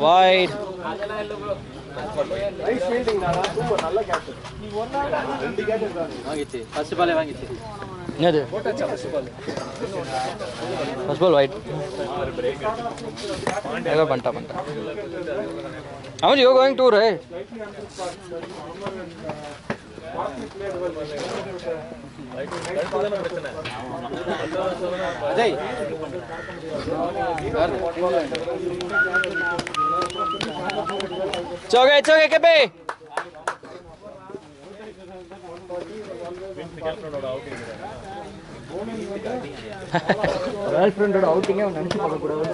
Wide. First ball வாங்கிச்சு. என்னது? First ball wide. Ega banta. How much you going to, right? Ajay. It's okay, Kepe. Girlfriend outing நினைச்சு பார்க்க கூடாது.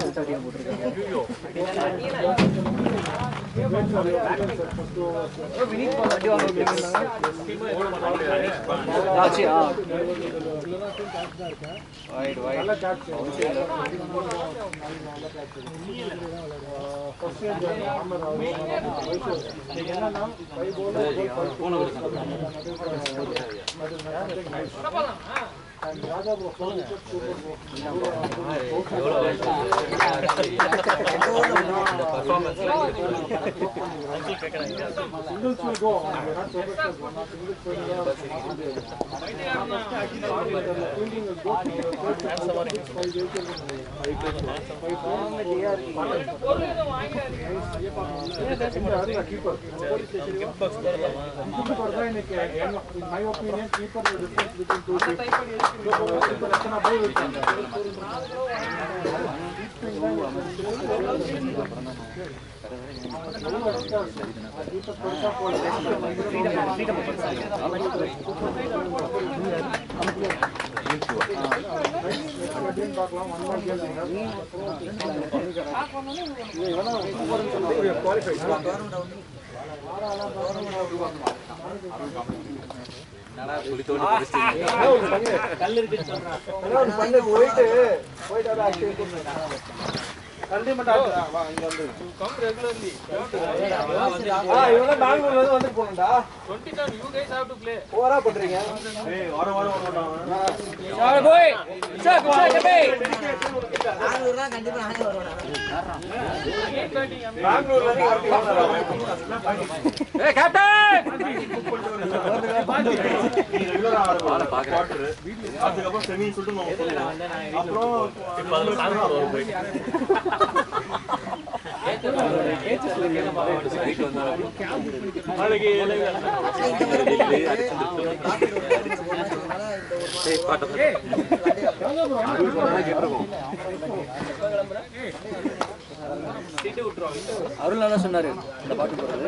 அருள் என்ன சொன்னாரு இந்த பாட்டு போறது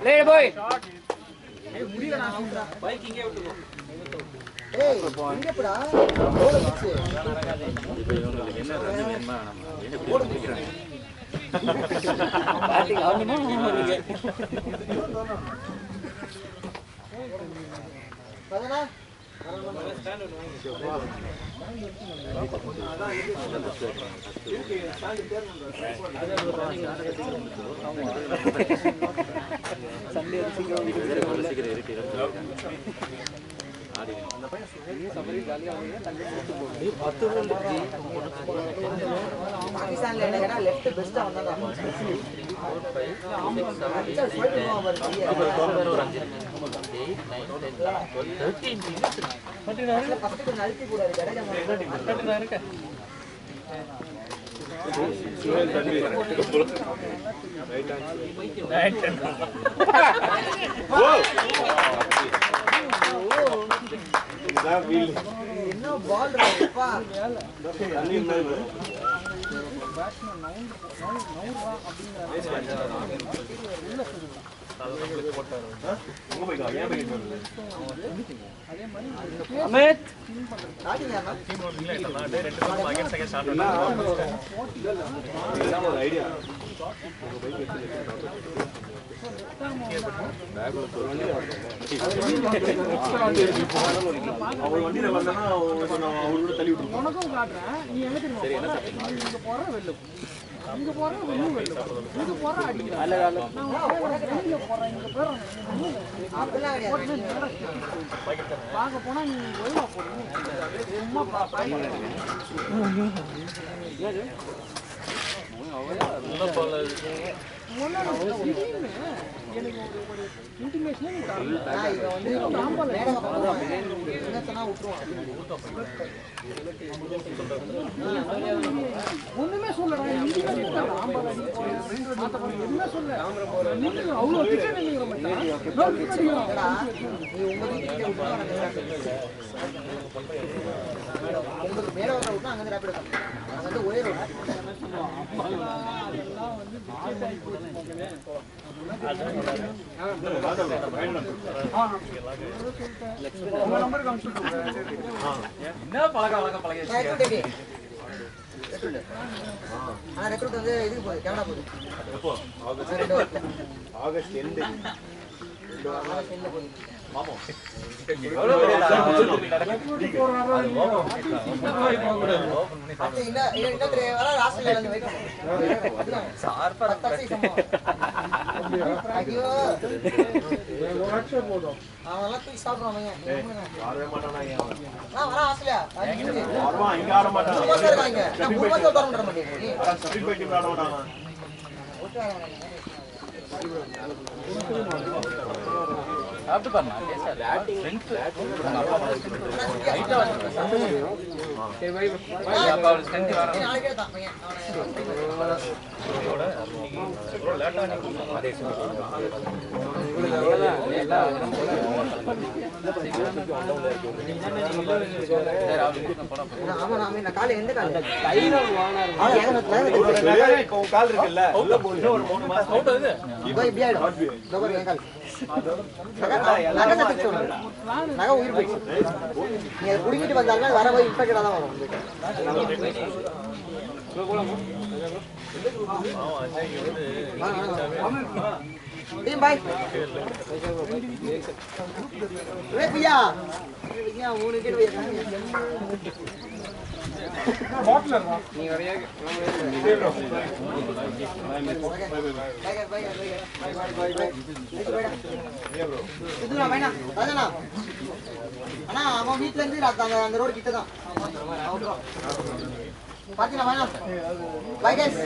லே போய் பைக் இங்கே விட்டுறோம் ஏய் இங்க போடா ஓட வச்சு என்ன ரன்னிங்மா நம்ம என்ன போட முடியறானே பேட்டிங் ஆடணுமா நீங்க பதனா ஸ்டாண்ட் சண்டே சீக்கிரம் அந்த பையன் சபரி ஜாலியா வந்து தங்க கொடுத்து போகுது 10 பாகிஸ்தான்ல என்னன்னா லெஃப்ட் பெஸ்டா வந்தாங்க 4 5 6 ஃபர்ஸ்ட் நல்ட்டி கூடாது கரெக்ட்டா கரெக்ட்டா இருக்கு என்ன பால் ராப்பா அண்ணி மேல பேட்ஸ்மேன் நவுரா அப்படிங்கற உள்ள சுடுது அது போட்டாரு உங்க போய் ஏன் போய் அதே மாதிரி அமித் ஆடினா டீம் இல்ல இல்ல ரெண்டு பேரும் அகைன்ஸ்ட் அகைன்ஸ்ட் ஸ்டார்ட் பண்ணா ஒரு ஐடியா உங்க பைக் எடுத்து பேக்ல போறோம் அவர் வண்டில வந்தானா அவரோட தள்ளி விட்டுறோம் உனக்கும் காட்றேன் நீ எங்க தெரியுமா சரி என்ன இங்க போற வெல்ல இங்க போற ஒண்ணும் இல்ல இங்க போற அடிங்க அல்ல அல்ல நான் வெளிய போறேன் இங்க போறேன் அதெல்லாம் வாங்க போனா நீ ஒழுங்கா போறீங்க சும்மா பாய் ஏது ரொம்ப போல எனக்கு ஒரு இன்டிமேஷன் இவன் வந்து என்னத்தனா விட்டுருவான் ஒண்ணுமே சொல்லடா இன்டிமேஷன் என்ன சொல்ல நீங்க அவ்வளவு திட்டம் நீங்க உங்களுக்கு மேல வர விட்டா அங்க ரேபிட் அங்க வந்து ஒரே ரோட் அதெல்லாம் வந்து நம்பர் என்ன பழக ஆனா ரெக்ரூட் வந்து இதுக்கு போகுது கேனடா போகுது எப்போ ஆகஸ்ட் எண்ட் போகுது மாமா சாப்பிட்டு பாருங்க காலை எந்த கால் இருக்குல்ல ஒரு 3 மாசம் இப்படி ஆயிடும் நகை உயிர் போயிடுச்சு நீங்க குடிக்கிட்டு வந்தாலும் வர போய் இன்ஃபெக்டடா தான் வரும் பாய் பியா நீ வரையா அண்ணா அவன் வீட்டுல இருந்து அந்த ரோடு கிட்ட தான் பாத்தீங்களா வேணாம் பை கைஸ்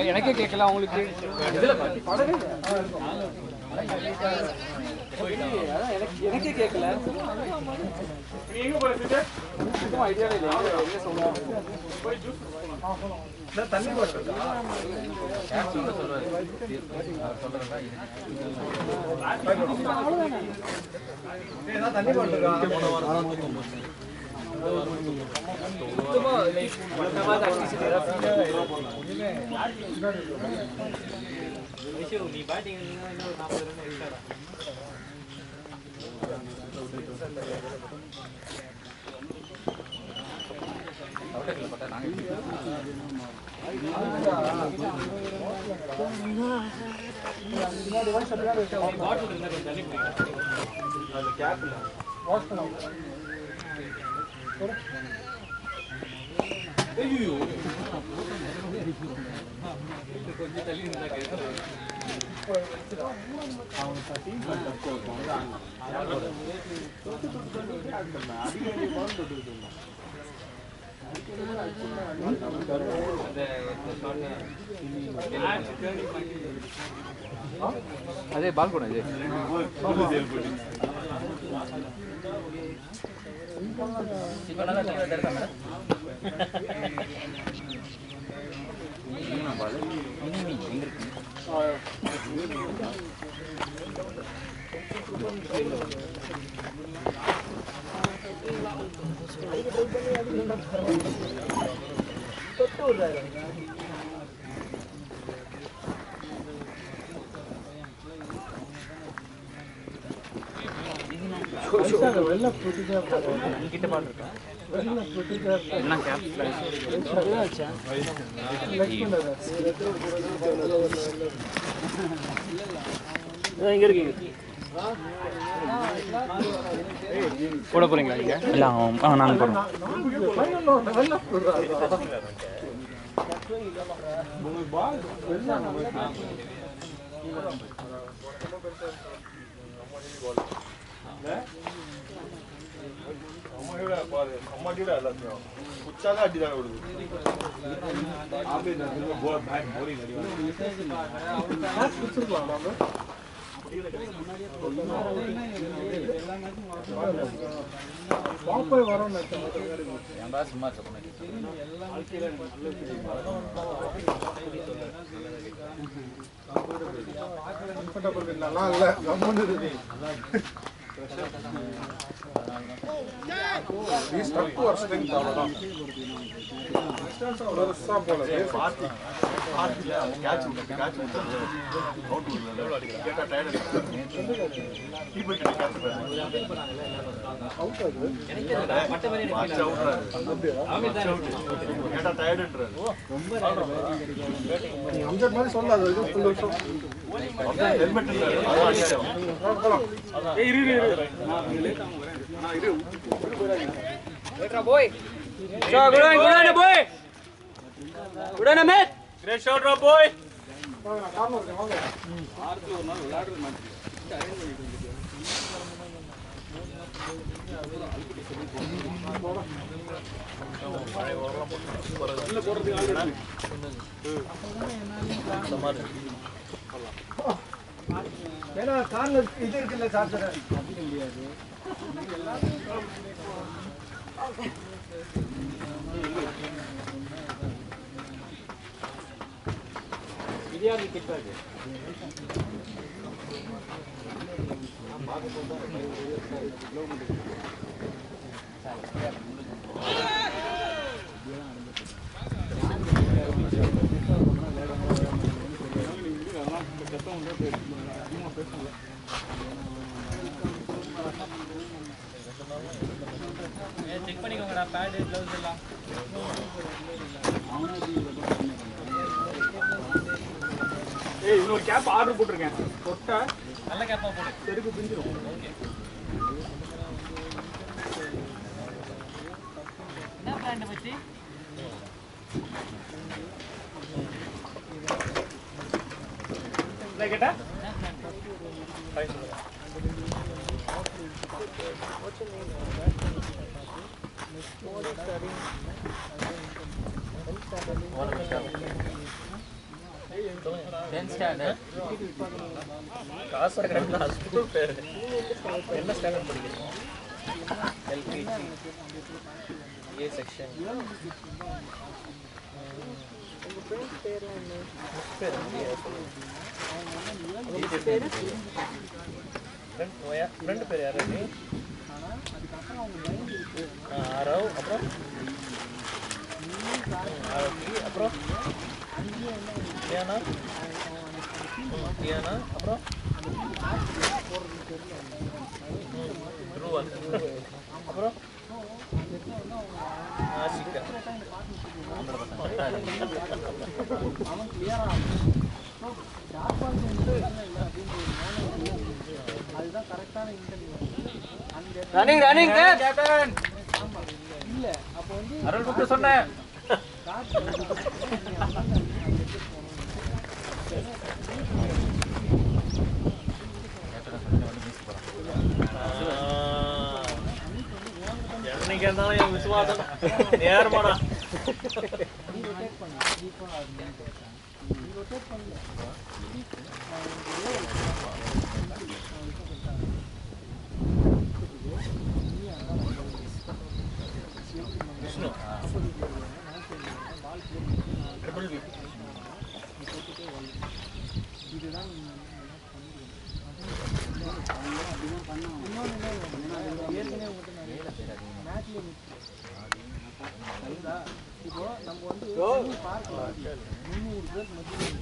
எனக்கே கேட்கல உங்களுக்கு எனக்கே கேட்கல ஐடியாவே இல்லை என்ன சொல்லுவோம் தண்ணி தண்ணி நீ பேட்டிங் 40 ரன் எக்ஸ்ட்ரா கொஞ்சம் தள்ளி இருந்தா అదే బాల్కొండ అదే இங்க இருக்கு போட போறீங்களா நீங்க? இல்ல நாங்க போறோம். சும்மா boy. So good on boy. Good on mate. Great shot boy. ஏன்னா கார்ல இது இருக்குல்ல சார்ஜர் இடியாரி கிட்டாது செக் பண்ணிக்கோங்கடா பேட் க்ளவுஸ் எல்லாம் ஏய் இன்னொரு கேப் ஆர்டர் போட்டுருக்கேன் தொட்டா நல்ல கேப்பா போடு செருக்கு பிஞ்சிரும் ஓகே என்ன பிராண்ட் மச்சி என்ன கேட்டா காசு ஸ்கூல் பேர் என்ன ஸ்டாண்டர்ட் படிக்கிறீங்க எல்கேஜி ஏ செக்ஷன் உங்க ஃப்ரெண்ட்ஸ் பேர்லாம் என்ன பேர் ஃப்ரெண்ட் பேர் யாரு அதுக்கப்புறம் அவங்க லைன் இருக்கு ஆரவ் அப்புறம் அப்புறம் டியானா அப்புறம் ருவல் அப்புறம் ஆசிகா அவன் கிளியரா அதுதான் கரெக்டான இன்டர்வியூ ரன்னிங் கேப்டன் இல்ல அப்போ வந்து அருள் கூப்பிட்டு சொன்னேன் என்னைக்கு இருந்தாலும் என் விசுவாசம் நேரமாடா விஷ்ணு ட்ரிபிள் வி இதுதான் ஏற்கனவே இப்போ நம்ம வந்து பார்க்கலாம் 300 பேர் மத்தியில்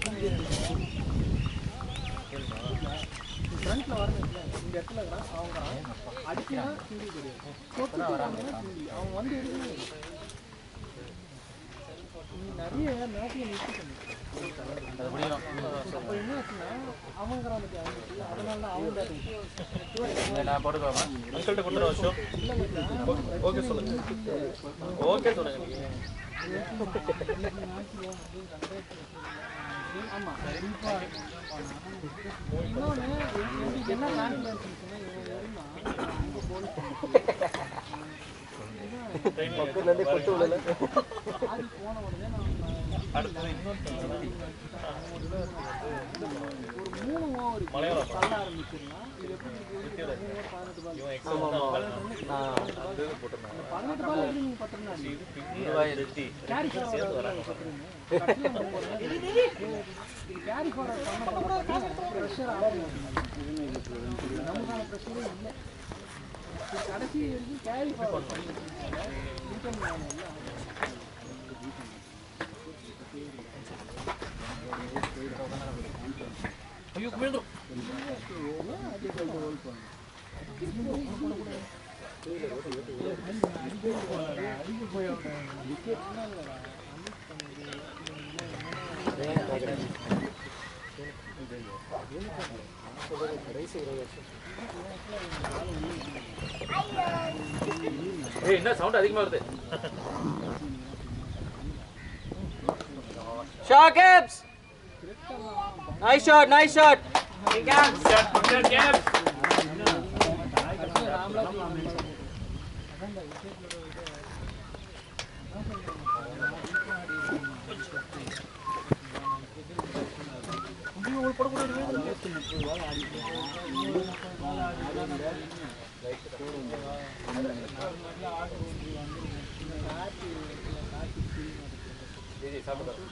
ஃப்ரண்ட்ல வரணும் இந்த இடத்துல அவங்க அடிச்சா சிங்கிள் கிடையாது அவங்க வந்து எடுக்கணும் நீ நிறைய மேட்ச்ல நிறுத்தி நான் போட்டுக்கோமா அங்கிள்கிட்ட கொடுத்துரு வருஷம் ஓகே சொல்லுங்க ஓகே சொல்லுங்க அடுத்தது ஐயோ மீண்டும் என்ன சவுண்ட் அதிகமா வருது Shot Gibbs! Nice shot, nice shot!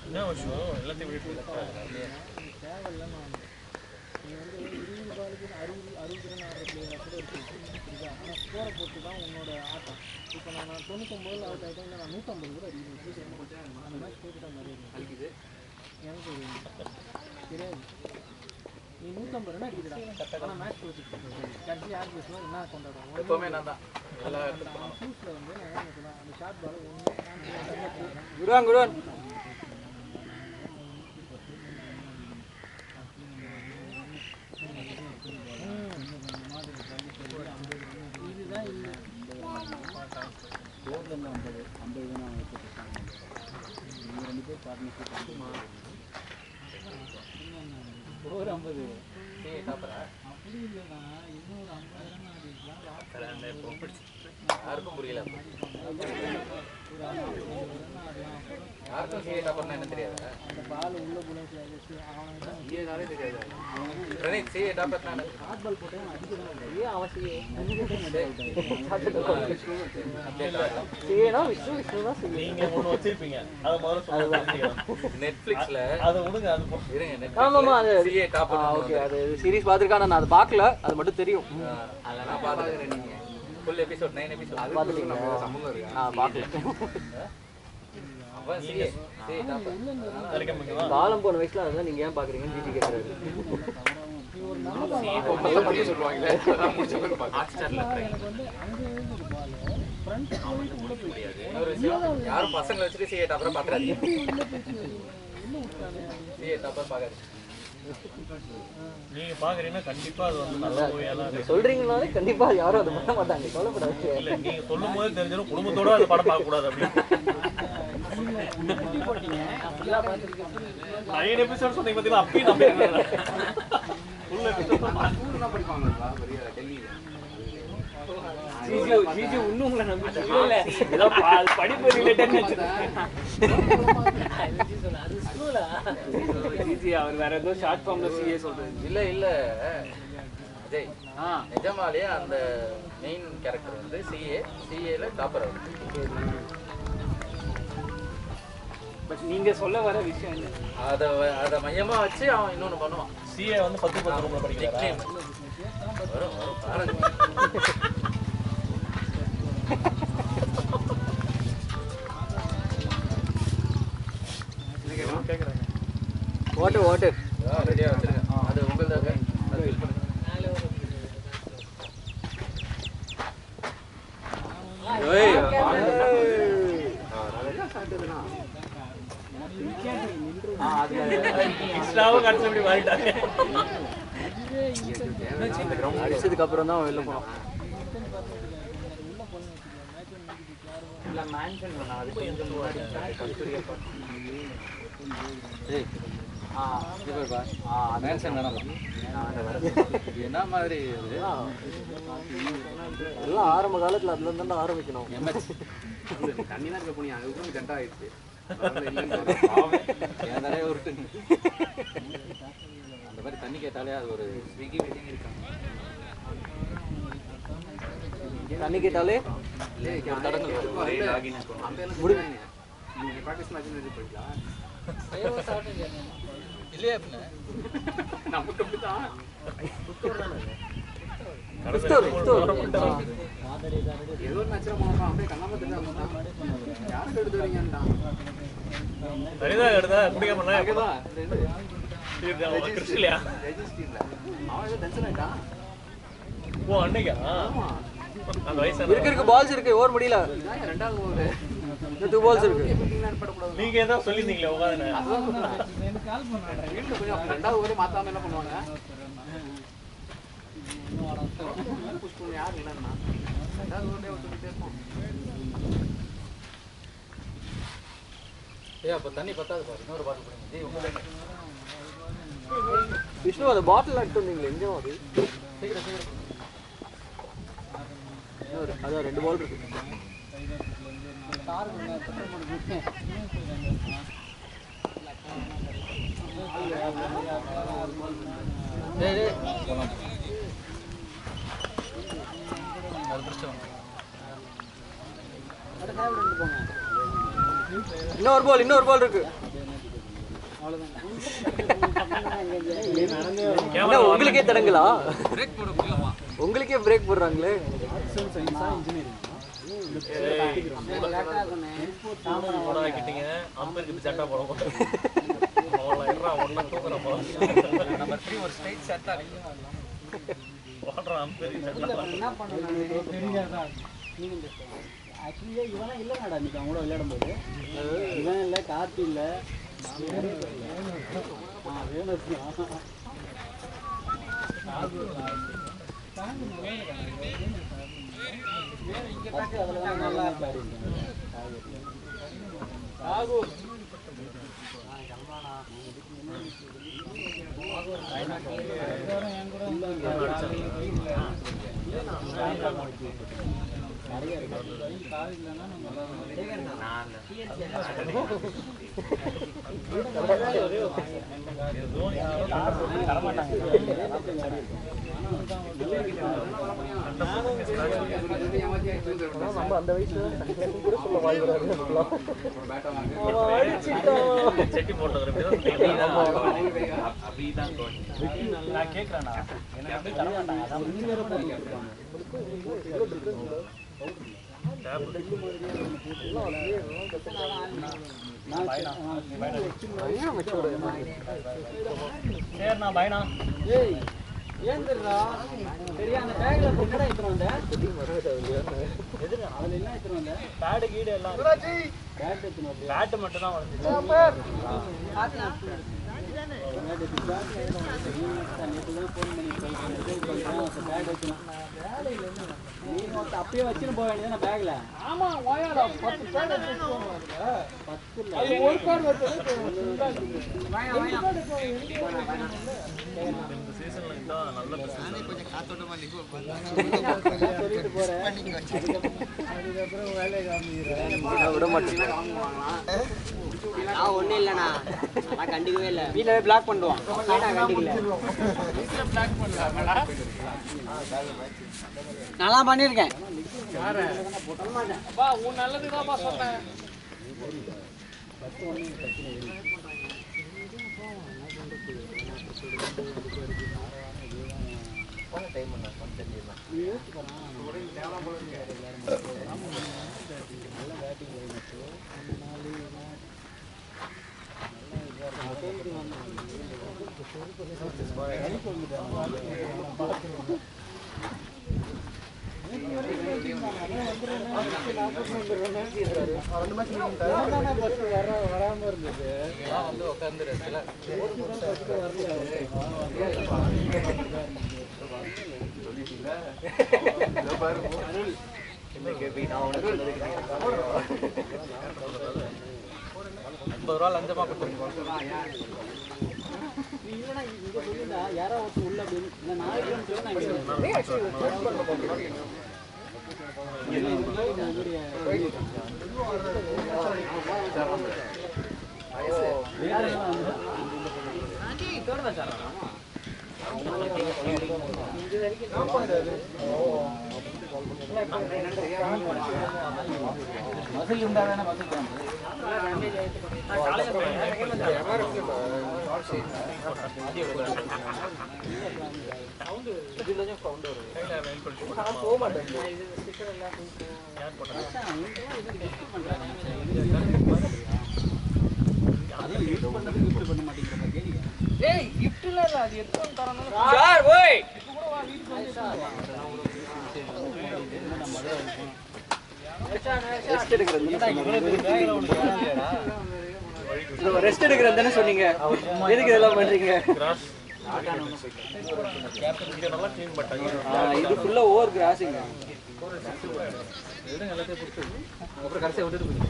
என்ன வருஷம் எல்லாத்தையும் வீட்டு எப்பவுமே நான் தான் Good one, good one. யாருக்கும் புரியல யாருக்கும் சீரியட் அப்புறம் என்ன தெரியாது சீரியட் அப்புறம் நீங்க ஒண்ணு வச்சிருப்பீங்க அத முதல்ல சொல்லுங்க நெட்ஃபிளிக்ஸ்ல அத விடுங்க அது இருங்க ஆமாமா அது சீரியட் அப்புறம் ஓகே அது சீரிஸ் பார்த்திருக்கேன் நான் அது பார்க்கல அது மட்டும் தெரியும் அதெல்லாம் நான் பாத்துக்கிறேன் நீங்க ஃபுல் எபிசோட் 9 எபிசோட் அது பார்த்துட்டீங்களா சம்பந்தம் இருக்கு நான் பார்க்கல அவன் சீரியட் அப்புறம் காலம் போன வயசுல அதான் நீங்க ஏன் பாக்குறீங்கன்னு ஜிடி கேக்குறாரு சொல்லுவாங்களே யாரும் பசங்களை வச்சுட்டு சீரியட் அப்புறம் பாக்குறாங்க சீரியட் அப்புறம் பாக்காது நீங்க பாக்குறீங்கன்னா கண்டிப்பா அது வந்து நல்ல மூவியெல்லாம் சொல்றீங்கனாலே கண்டிப்பா யாரும் அதை பண்ண மாட்டாங்க கவலைப்படாது இல்ல நீங்க சொல்லும் போது தெரிஞ்சிடும் குடும்பத்தோட அந்த படம் பார்க்க கூடாது அப்படின்னு 9 எபிசோட் சொன்னீங்க பாத்தீங்களா அப்பயும் நம்பிடுறேன் ஃபுல் எபிசோட் படிப்பாங்களா டெல்லியில ஜிஜி இன்னும் உங்களை நம்பிட்டு இல்ல ஏதோ படிப்பு ரிலேட்டட் ஜிஜி அவர் வேற ஏதோ ஷார்ட் ஃபார்ம்ல சிஏ சொல்றாரு இல்ல இல்ல அஜய் நிஜமாலே அந்த மெயின் கேரக்டர் வந்து சிஏல டாப்பர் அவர் பட் நீங்க சொல்ல வர விஷயம் என்ன அத மையமா வச்சு அவன் இன்னொன்னு பண்ணுவான் சிஏ வந்து 10 ரூம்ல படிக்கிறாரா வரும் பாருங்க வாட்டர் ரெடியா வச்சிருங்க அது உங்களுதாக அது ஃபில் பண்ணுங்க ஏய் அடிச்சதுக்கு அப்புறம் தான் வெளில போனோம். என்ன மாதிரி எல்லாம் ஆரம்ப காலத்துல அதுல இருந்து தான் ஆரம்பிக்கணும். தண்ணி தான் இருக்க போனீங்க, அதுக்கும் ஜெண்டா ஆயிடுச்சு. அந்த மாதிரி தண்ணி கேட்டாலே அது ஒரு ஸ்விக்கி மீட்டிங் இருக்காங்க. தண்ணி கேட்டாலே இல்லையா நமக்கு அப்படித்தான். ஏதோ ஒரு நச்சரம் போனோம், அப்படியே கண்ணாம யாருக்கு எடுத்து வரீங்கன்றான். இருக்கு பால்ஸ் இருக்கு, ஓவர் முடியல. ரெண்டாவது பால்ஸ் இருக்கு. நீங்க ஏதோ சொல்லிருந்தீங்களே உட்காந்து ரெண்டாவது ஓவரே மாத்தாம என்ன பண்ணுவாங்க? யாரு இல்லைன்னா ரெண்டாவது ஓவரே சொல்லிட்டே இருப்போம். அப்ப தண்ணி பத்தாது பாரு, இன்னொரு பாட்டில் போடுங்க. விஷ்ணு அந்த பாட்டில் எடுத்து வந்தீங்களே, எங்கேயும் அது அதான் 2 பால் இருக்கு. இன்னொரு பால் இருக்கு. உங்களுக்கே தடங்களா? உங்களுக்கே பிரேக் போடுறாங்களே. ஆக்சுவலி இவனா இல்லைடா, இன்னைக்கு அவங்க கூட விளையாடும் போது இவன் இல்லை, கார்த்தி இல்லை, அதில் நல்லா இருக்காரு. நிறைய கால் இல்லைன்னா நம்ம அந்த வயசுல கூட சொல்ல வாழ்கிறாரு. செட்டி போட்டது நான் கேட்கறேன்னா எனக்கு அப்படி தர மாட்டாங்க. சரிண்ணா பாய்ண்ணா. ஏய் ஏந்திரா சரியா, அந்த பேக்ல என்னடா எடுத்துட்டு வந்த? எதுக்கு அதுல என்ன எடுத்துட்டு வந்த? பேடு கீடு எல்லாம் பேட் எடுத்துட்டு வந்த? பேட்டு மட்டும் தான் வந்து அப்பயே வச்சுன்னு போக வேண்டியது பேக்ல. ஆமா, 10 ஒரு கார்டு வருது. இந்த சீசன்ல தான் நல்ல கொஞ்சம் காத்தோட்டமா சொல்லிட்டு போறேன். அதுக்கப்புறம் வேலையை காமிக்கிறேன். விட மாட்டேன். நான் ஒன்றும் இல்லைண்ணா, நான் கண்டுக்கவே இல்லை. வீட்டில் போய் பிளாக் பண்ணுவான், நான் கண்டுக்கல. நல்லா பண்ணியிருக்கேன். நல்லதுதான் சொன்னேன். வராம இருந்தது வந்து உட்கார்ந்து ரெஸ்ட்ல ₹50 லஞ்சமா கொடுத்துருக்கோம். நீ இல்லைன்னா இங்க சொல்லியிருந்தா யாராவது ஒருத்தர் உள்ள அப்படின்னு இந்த நாளைக்கு மசில் இருந்தா தானே மசில் ரெஸ்ட் எடுக்கிறேன் சொன்னீங்க. எதுக்கு இதெல்லாம் பண்றீங்க? இது ஃபுல்லா ஓவர் கிராசிங். அப்புறம் கடைசியா விட்டுட்டு போயிடுங்க.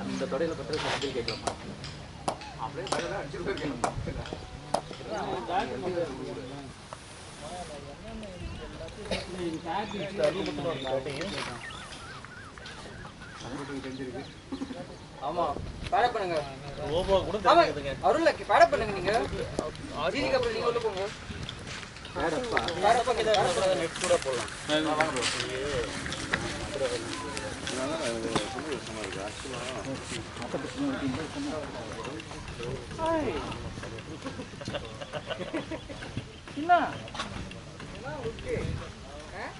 அந்த தொடையில பத்திர சாப்பிட்டு கேட்கலாம். அப்படியே பையனா அடிச்சுட்டு இருக்கேன். ஆமா பேடப் பண்ணுங்க. ஓபோ கூட தெரியுதுங்க. அருள்ல பேடப் பண்ணுங்க நீங்க. ஜிடிக்கு அப்புறம் நீங்க உள்ள போங்க. பேடப் கிட்ட அப்புறம் நெட் கூட போடலாம். வாங்க ப்ரோ.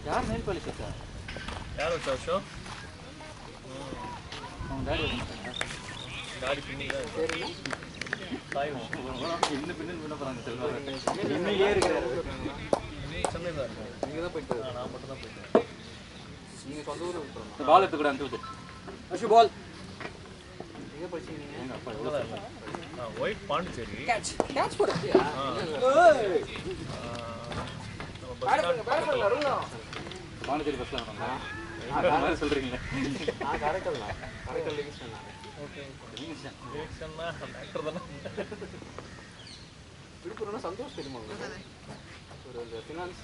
யார் நெல் பாலிஷ் இருக்கா? யார் வச்சா ஷோ? டாடி பின்னிங்க. சரி. சாய் இன்னும் பின்னல் பண்ண போறாங்க செல்வாங்க. இன்னும் ஏறுறாரு. நீ சென்னைல இருக்க. நீங்க தான் போயிட்டு. நான் மட்டும் தான் போயிட்டேன். நீங்க சொந்த ஊர்ல போறோம். பால் எடுத்து கூட அனுப்பி விட்டு. அஷு பால். எங்க படிச்சீங்க? எங்க அப்பா எவ்வளவு ஒயிட் பாண்டிச்சேரி. கேட்ச் போடுறியா? ஏய். பேடப் பண்ணல அருள்னா. பாண்டிச்சேரி பஸ்ல வராங்க. அந்த மாதிரி சொல்றீங்க. கரெக்ட்டா. கரெக்ட்டா லிங்க் பண்ணலாம். ஓகே. ரியாக்ஷன்னா டாக்டர் தானே. விழுப்புரம்னா சந்தோஷ் தெரியுமா உங்களுக்கு? ஒரு ஃபினான்ஸ்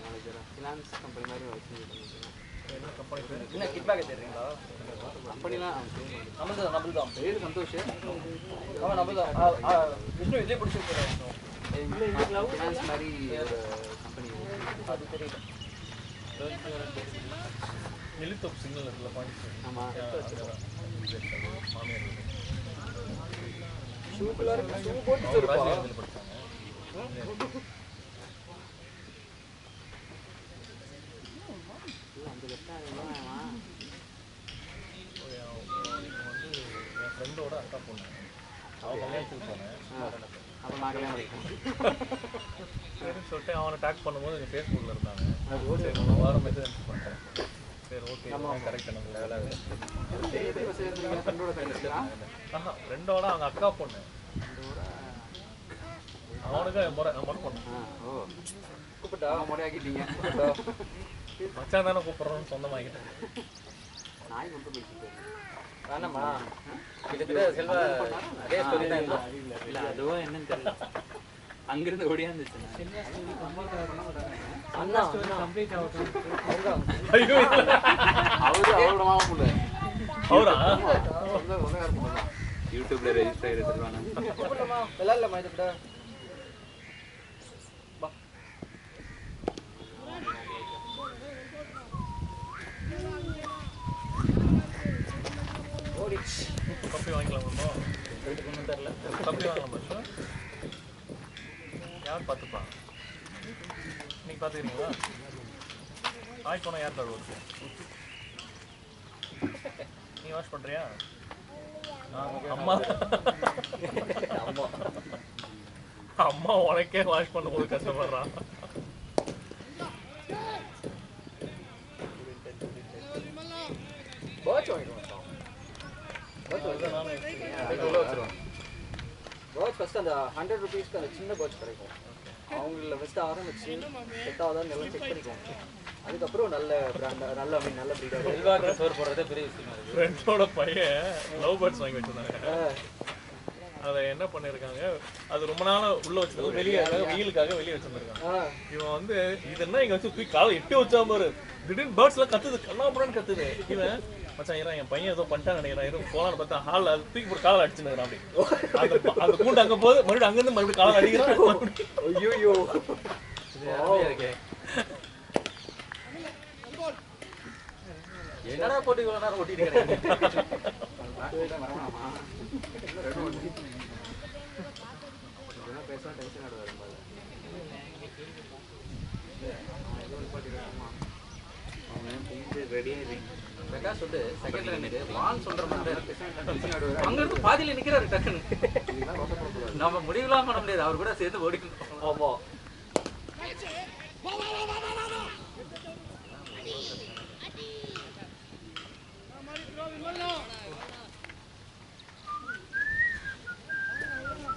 மேனேஜரா ஃபினான்ஸ் கம்பெனி மாதிரி வச்சிருக்கீங்க. என்ன கம்பெனி பேரு? என்ன கிட்பேக் தெரியுங்களா? கம்பெனிலாம் நம்மள்தான் பேரு சந்தோஷ். ஆமா நம்மள்தான். விஷ்ணு இதே பிடிச்சிருக்காரு. ஃபினான்ஸ் மாதிரி ஒரு கம்பெனி அது தெரியும். நெல்லித்தோப்பு சிக்னல் இருக்குல்ல பாண்டிச்சேரி. ஆமா. மாமியார் ஷூ போட்டு இருப்பா. ராஜ்யத்தில் படிச்சாங்க. என் ஃப்ரெண்டோட அக்கா பொண்ணு அவன் கல்யாணத்துக்கு போனேன். அப்போ நான் கல்யாணம் பண்ணிட்டேன். சரின்னு சொல்லிட்டு அவனை டேக் பண்ணும்போது எங்கள் ஃபேஸ்புக்கில் இருந்தாங்க. சரி ஒரு வாரம் மெசேஜ் பண்ணிட்டேன். சரி ஓகே கரெக்ட் எனக்கு வேலை. ஆஹா ஃப்ரெண்டோட அவங்க அக்கா பொண்ணு அவனுக்கு முறை பண்ணேன். ஓ கூப்பிட்டா முறையாக்கிட்டீங்க. மச்சான் தானே கூப்பிட்றோன்னு சொந்தமாகிட்டேன். நாய் மட்டும் போயிட்டு வேணாமா கிட்டத்தட்ட செல்வா அதே ஸ்டோரி தான் இல்லை அதுவும் என்னன்னு தெரியல அங்கிருந்து ஓடியாந்துச்சு அண்ணா கம்ப்ளீட் ஆகும் ஐயோ அவரோட மாமா புள்ள அவரா யூடியூப்ல ரெஜிஸ்டர் எடுத்துருவாங்க கூப்பிடலாமா விளையாடலாமா இது கூட பப்பி வாங்கிக்கலாம் ப்ரோ. வீட்டுக்கு ஒன்றும் தெரில. பப்பி வாங்கலாம் ப்ரோ. யார் பார்த்துப்பா? நீங்கள் பார்த்துக்கிறீங்களா? நாய் போனால் யார் தருவது? நீ வாஷ் பண்ணுறியா? அம்மா அம்மா உனக்கே வாஷ் பண்ணும்போது கஷ்டப்படுறான். பேர்ட்ஸ் வாங்கிடுவோம். பேர்ட்ஸ் ஃபஸ்ட்டு அந்த 100 rupeesக்கு அந்த சின்ன பேர்ட்ஸ் கிடைக்கும். அவங்கள ஃபஸ்ட்டு ஆரம்பிச்சு செட் ஆகுதான்னு எல்லாம் செக் பண்ணிக்குவாங்க. அதுக்கப்புறம் நல்ல பிராண்ட் நல்ல நல்ல ப்ரீடாக செல்வாக்கு சோறு போடுறதே பெரிய விஷயமா இருக்கு. ஃப்ரெண்டோட பையன் லவ் பேர்ட்ஸ் வாங்கி வச்சிருந்தாங்க. அதை என்ன பண்ணியிருக்காங்க, அது ரொம்ப நாள் உள்ள வச்சிருக்காங்க, வெளியே வெயிலுக்காக வெளியே வச்சிருந்திருக்காங்க. இவன் வந்து இது என்ன இங்கே வச்சு தூக்கி காலை எட்டி வச்சா பாரு, திடீர்னு பேர்ட்ஸ்லாம் கத்துது, கண்ணாப்புறான்னு கத்துது. இவன் மச்சான் இறா என் பையன் ஏதோ பண்ணிட்டான்னு நினைக்கிறான், போலான்னு பார்த்தா ஹாலில் அது தூக்கி போட்டு காலை அடிச்சுன்னு அப்படி அந்த கூண்டு அங்கே போகுது, மறுபடியும் அங்கேருந்து மறுபடியும் காலை அடிக்கிறான். ஐயோ இருக்கே என்னடா போட்டு இவ்வளோ நேரம் ஓட்டிட்டு இருக்கிறேன். பேச டென்ஷன் ஆடுவார். பிரகாஷ் வந்து செகண்ட்ல நின்று வான் சொல்ற மாதிரி அங்க இருந்து பாதியில நிக்கிறாரு டக்குன்னு. நம்ம முடிவுலாம் பண்ண முடியாது, அவர் கூட சேர்த்து ஓடிக்கணும். ஆமா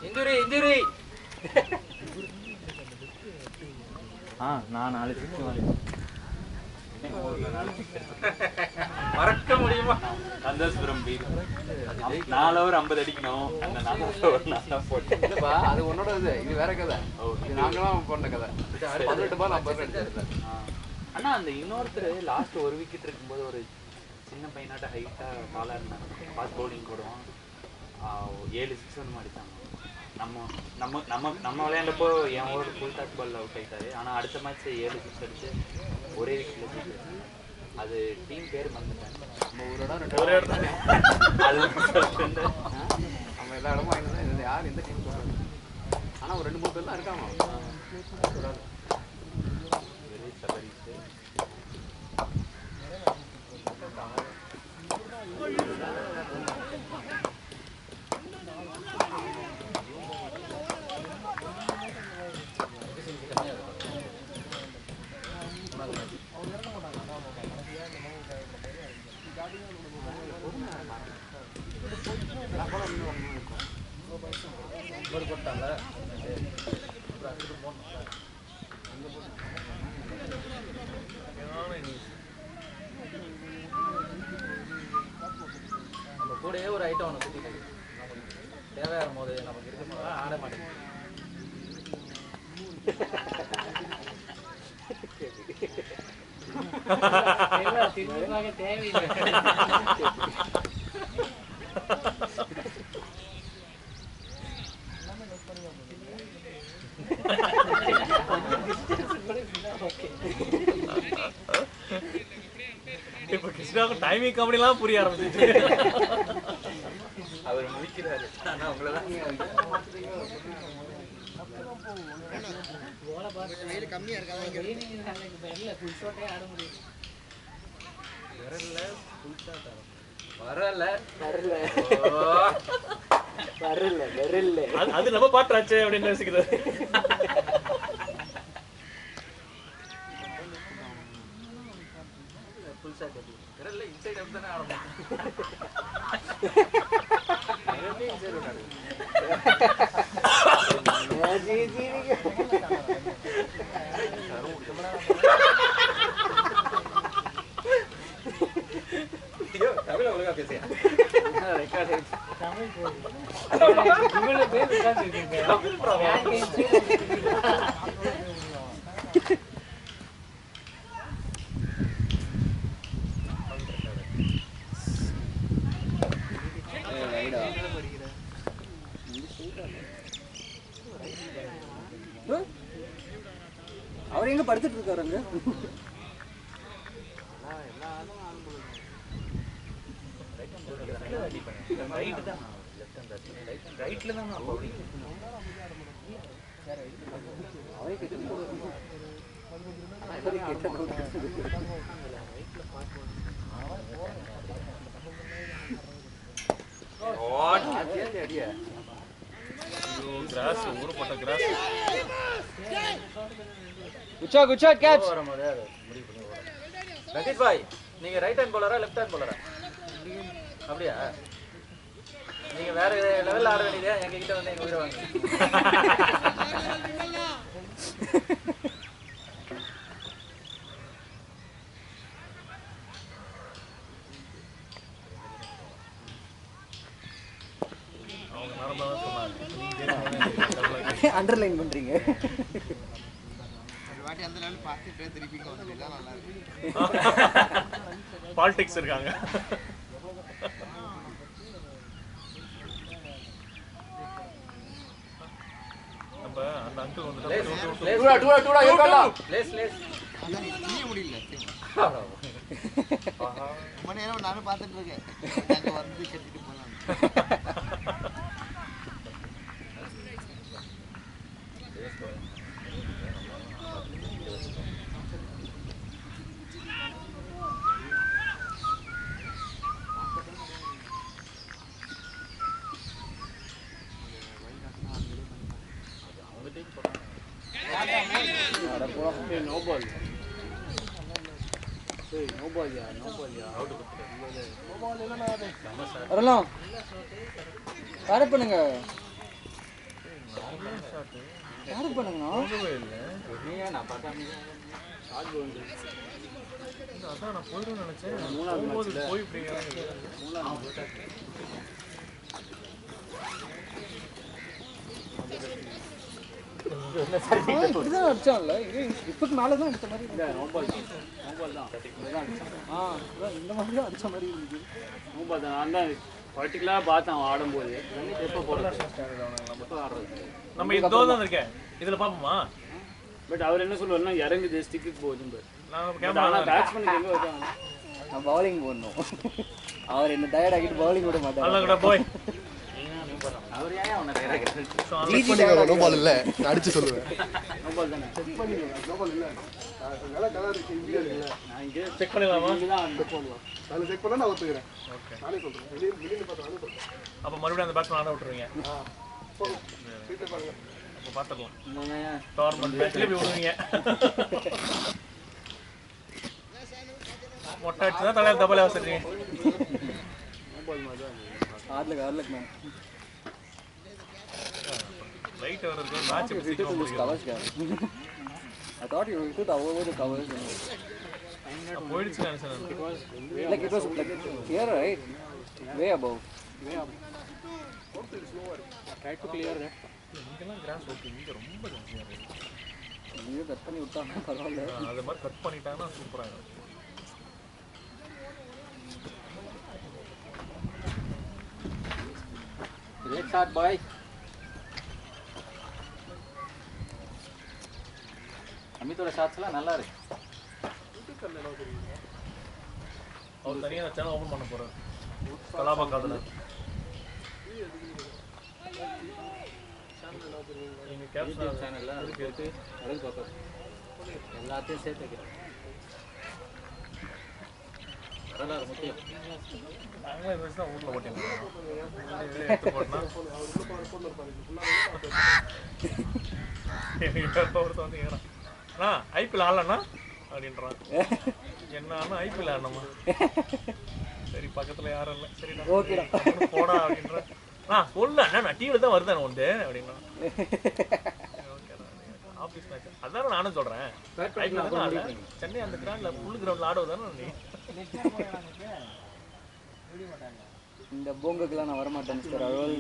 இன்ஜுரி இன்ஜுரி. நான் 4 சிக்ஸ் மறக்க முடியுமா? சந்தோஷபுரம் பீர் 4 ஓவர் 50 அடிக்கணும். அந்த 4 ஓவர் நான் தான் போட்டேன். இல்லப்பா அது உன்னோட இது வேற கதை. இது நாங்களாம் போன கதை. 18 பால் 50 அடிச்சிருந்தேன். அண்ணா அந்த இன்னொருத்தர் லாஸ்ட் ஒரு விக்கெட் இருக்கும்போது ஒரு சின்ன பையனாட்ட ஹைட்டா காலா இருந்தாங்க, ஃபாஸ்ட் பவுலிங் போடுவோம். 7 சிக்ஸ் ஒன்று அடித்தாங்க. நம்ம நம்ம நம்ம நம்ம விளையாண்டப்போ என் over full toss ball out ஆகிட்டாரு. ஆனால் அடுத்த மேட்ச் 7 சிக்ஸ் அடிச்சு ஒரே விக்கெட்ல. அது டீம் பேர் மறந்துட்டாங்க. நம்ம ஊரோட ஒரே இடத்துல அது நம்ம எல்லா இடமும் வாங்கினா இது யார் எந்த டீம் சொல்றாங்க. ஆனால் ஒரு 2-3 பேர் தான் இருக்காங்க. நம்ம கூடயே ஒரு ஐட்டம் ஒன்று சுற்றி தேவையான போது நமக்கு இருக்க போது ஆட மாட்டேங்குது. தேவையில்லை. இப்போ கிருஷ்ணாவுக்கு டைமிங் கம்பெனிலாம் புரிய ஆரம்பிச்சிச்சு. அவர் முடிக்கிறாரு. ஆனால் அவங்களதான் அது நம்ம பாட்டாச்சு அப்படின்னு யோசிக்கிறது. இன்சைட் அவுட் தானே ஆடணும். தமிழ் ஒழுங்கா பேசியா? அவர் எங்க படுத்துட்டு இருக்காருங்க? ரைட்ல தான் அடிப்பேன். ரைட் தான் நான் லெஃப்ட் ஹேண்ட் பேட்ஸ்மேன். ரைட்ல தான் நான் பவுலிங். கிராஸ் ஊறப்பட்ட cross. Good shot catch. Rashid பாய், நீங்க ரைட் ஹேண்ட் பவுலரா லெஃப்ட் ஹேண்ட் பவுலரா? அப்படியா? நீங்க வேற லெவல்ல ஆட வேண்டியதே, எங்க கிட்ட வந்து எங்க உயிரை வாங்க. அவங்க நார்மலா தான் சொன்னாங்க. அண்டர்லைன் பண்றீங்க. பாலிடிக்ஸ் இருக்காங்க. நம்ம அந்த அங்கிள் வந்து நானும் பார்த்துட்டு இருக்கேன். வந்து கட்டிட்டு போலாம். வரலாம். யாரு பண்ணுங்க அதான் நான் போயிடும்னு நினைச்சேன். போய் இப்படிதான் அடிச்சான்ல. இப்பக்கு மேலதான் அடிச்ச மாதிரி இந்த நோபால் தான் இந்த மாதிரி தான் அடிச்ச மாதிரி இருந்துச்சு. நோபால் தான். நான் தான் பர்டிகுலராக பார்த்தேன் அவன் ஆடும்போது. எப்போ போடுறது நம்ம இதோ தான் இருக்கேன். இதுல பாப்போமா? பட் அவர் என்ன சொல்லுவாருன்னா இறங்குது ஸ்டிக்கு போகுது. நான் கேமரா ஆனால் பேட்ஸ்மேனுக்கு எங்கே வச்சாங்க? நான் பவுலிங் போடணும். அவர் என்ன டயர்ட் ஆகிட்டு பவுலிங் விட மாட்டார். நல்லா கூட போய் அவர் ஏன் அவனை நேராக நோ பால் இல்ல, நான் அடிச்சு சொல்லுவேன். நோபால் தானே. செக் பண்ணி நோ பால் இல்ல. நல்ல கலர் இங்க இருக்குல்ல. நான் இங்கே செக் பண்ணிடலாமா? செக் பண்ணலாம். நான் செக் பண்ணா நான் ஒத்துக்கிறேன். ஓகே. நானே சொல்றேன். வெளியில பார்த்தா நானே சொல்றேன். அப்ப மறுபடியும் அந்த பேட்ஸ்மேன் ஆட விட்டுருவீங்க. போதும். சீட்டை பாருங்க. அப்ப பாத்துக்கலாம். டோர்னமெண்ட் பேட்ச்ல போய் விடுவீங்க. மொட்டை அடிச்சு தான் தலையில தபால வச்சிருக்கீங்க. நோபால் மாதிரி தான். ஆர்லக் மேம். ரைட் வருது மேட்ச் சீக்கிரம் முடியும். Covers guy. I thought you took over the covers. போயிடுச்சு நினைச்சேன். Like it was like here, right? Way above. Try to clear that. இங்கெல்லாம் கிராஸ் ஓகே. இங்க ரொம்ப ஜாஸ்தியா இருக்கு. நீங்க கட் பண்ணி விட்டாங்க பரவாயில்ல. அது மாதிரி கட் பண்ணிட்டாங்கன்னா சூப்பரா இருக்கும். Great shot, boy. அமித்தோட ஷாட்ஸ்லாம் நல்லா இருக்கு. அவர் தனியா சேனல் ஓபன் பண்ண போறாரு. கலாபா காதல. நீங்க கேப்சர் சேனல்ல இருக்கு அழகு பாப்பா. எல்லாத்தையும் சேர்த்து வைக்கிறேன். வரலாறு முக்கியம். நாங்களே இந்த வருஷம் ஊர்ல ஓட்டிங்க. எடுத்து போட்டா ஒருத்தன் வந்து கேட்குறான், அண்ணா ஐபிஎல் ஆடலண்ணா அப்படின்றான். என்னன்னா ஐபிஎல் ஆடணுமா? சரி பக்கத்துல யாரும் இல்லை, சரிடா ஓகேடா போடா அப்படின்ற. சொல்ல நான் டிவியில் தான் வருதானே உண்டு அப்படின்னா. ஆஃபீஸ் மேட்ச் அதானே நானும் சொல்கிறேன். ஐபிஎல் தான் ஆடல, சென்னை அந்த கிரவுண்டில் ஃபுல் கிரவுண்டில் ஆடுவதானே நீ. இந்த போங்குக்கெல்லாம் நான் வரமாட்டேன் mister Arrol.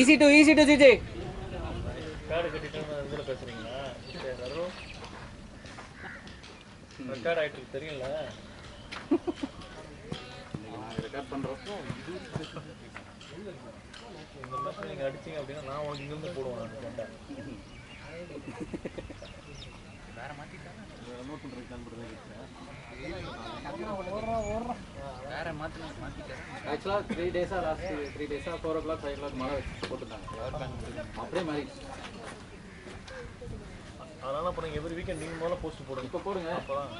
Easy to GJ. Card கட்டிட்டு இதில் பேசுறீங்களா? ரெக்கார்ட் ஆகிட்டு இருக்கு தெரியல. ரெக்கார்ட் பண்ணுறோம். இந்த மாதிரி நீங்கள் அடிச்சிங்க அப்படின்னா நான் உனக்கு இங்கேருந்து போடுவேன் நான் கொண்டேன் வேற மாற்றிட்டாங்க நோட் பண்ணுறதுக்கு தான் கேட்குறேன் வேற மாற்றிட்டேன் ஆக்சுவலாக 3 டேஸாக லாஸ்ட் 3 டேஸாக 4 o'clock 5 o'clock மழை வச்சு போட்டுட்டாங்க அப்படியே மாதிரி அதனால அப்புறம் நீங்கள் எவ்ரி வீக்கெண்ட் நீங்கள் முதல்ல போஸ்ட் போடுங்க இப்போ போடுங்க அப்போ தான்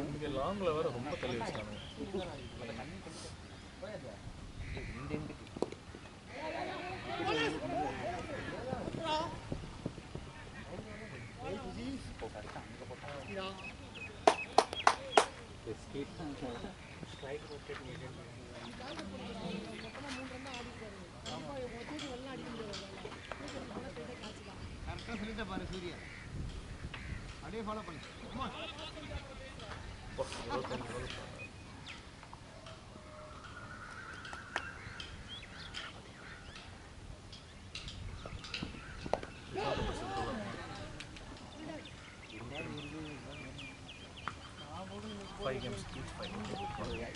இங்கே லாங்கில் வேறு ரொம்ப தள்ளி வச்சுட்டாங்க அப்படியே ஃபாலோ பண்ணு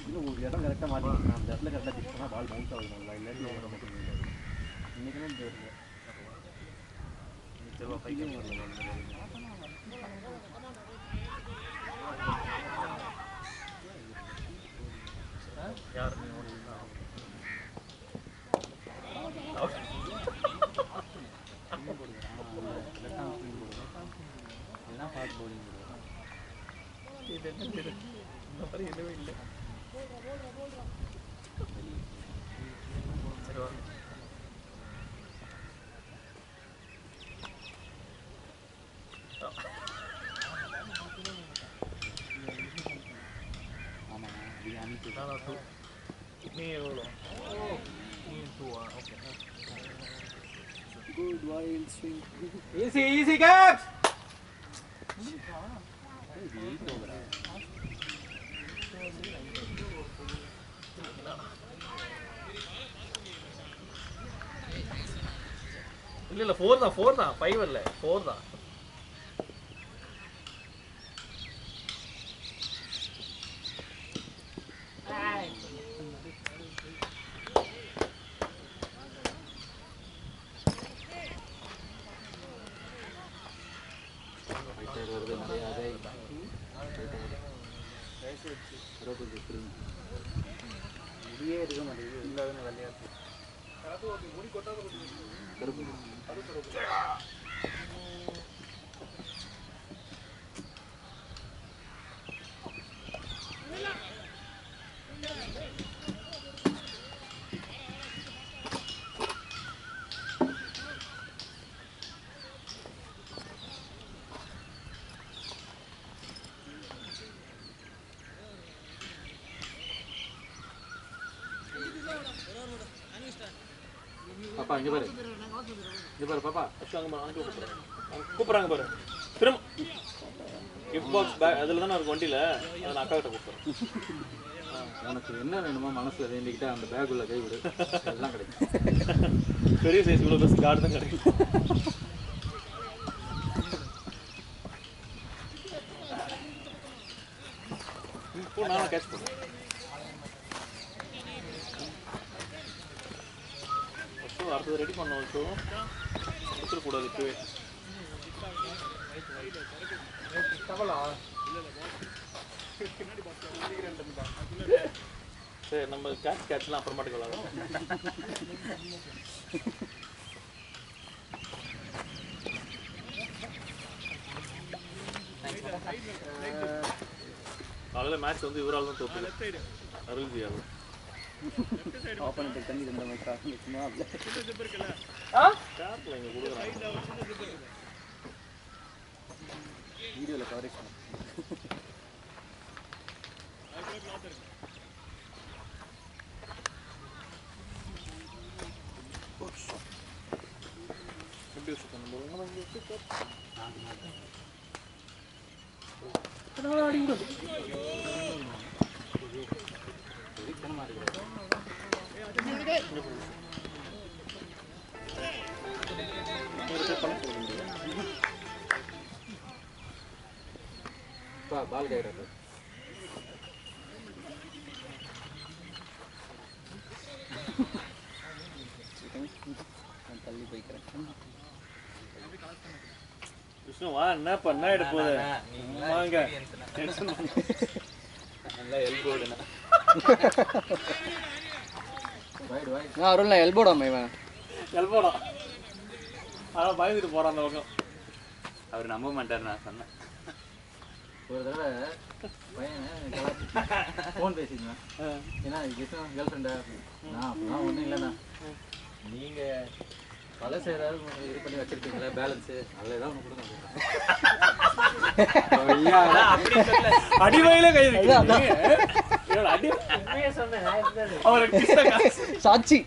இன்னும் ஒரு இடம் கரெக்டாக மாற்றிக்கலாம் அந்த இடத்துல கரெக்டாக பிக் பண்ணால் பால் பவுன்ஸ் ஆகுது நல்லா இல்லைன்னு நமக்கு இன்றைக்கெல்லாம் தெரியல யார் இதுதான் ஃபாஸ்ட் பவுலிங் இது என்ன இந்த மாதிரி இல்லவே இல்லை சரி வா நான் 2 நீ எவ்வளோ நீ 2 okay good wild swing easy caps இல்லை 4 தான் 5 இல்லை 4 தான் முடியே இருக்க மாட்டேங்குது இல்லாத விளையாட்டு பாப்பா இங்க பாரு பாப்பா கூப்பிட்றாங்க பாரு திரும்ப கிஃப்ட் பாக்ஸ் பேக் அதில் தானே இருக்கு வண்டியில் அதை நான் அக்கா கிட்ட கூப்பிட்றேன் உனக்கு என்ன வேணுமோ மனசுல வேண்டிக்கிட்டா அந்த பேக் உள்ள கை விடு எல்லாம் கிடைக்கும் பெரிய சைஸ் இவ்வளோ பெருசு கார்டு தான் கிடைக்கும் இப்போ நானும் கேட்ச் பண்ணுறேன் ஃபஸ்ட்டு அடுத்தது ரெடி பண்ண வச்சு கொடுத்துடக்கூடாது இப்போவே சரி நம்ம கேட்ச்லாம் அப்புறமாட்டுக்கு விளாடுவோம் காலையில் மேட்ச் வந்து இவரால் தான் தோற்று அருள்ஜியால் ஆப்போனன்ட் தண்ணி இந்த மாதிரி காசு சும்மா கேப்பில் இங்கே கொடுக்குறாங்க வீடியோவில் கவரேஜ் பண்ண எப்படி வச்சுக்கணும் பால் கேட்குறாரு தள்ளி போய்க்கிறேன். விஷ்ணு வா, என்ன பண்ண எடுக்க போகுது வாங்க. நல்லா எல்போடுண்ணா. அருள் நான் எல்போடாம இவன் எல்போடா. அதான் பயந்துட்டு போறான் அந்த பக்கம். அவர் நம்ப மாட்டார் நான் சொன்னேன். ஒரு தடவை பையனை ஃபோன் பேசியிருந்தேன். ஏன்னா கேர்ள் ஃப்ரெண்டா? அப்படிலாம் ஒன்றும் இல்லைண்ணா, நீங்கள் பழசு ஏதாவது இது பண்ணி வச்சிருக்கீங்களா பேலன்ஸு? அதில் ஏதாவது ஒன்று கொடுங்க. அடிவாயில கை சாட்சி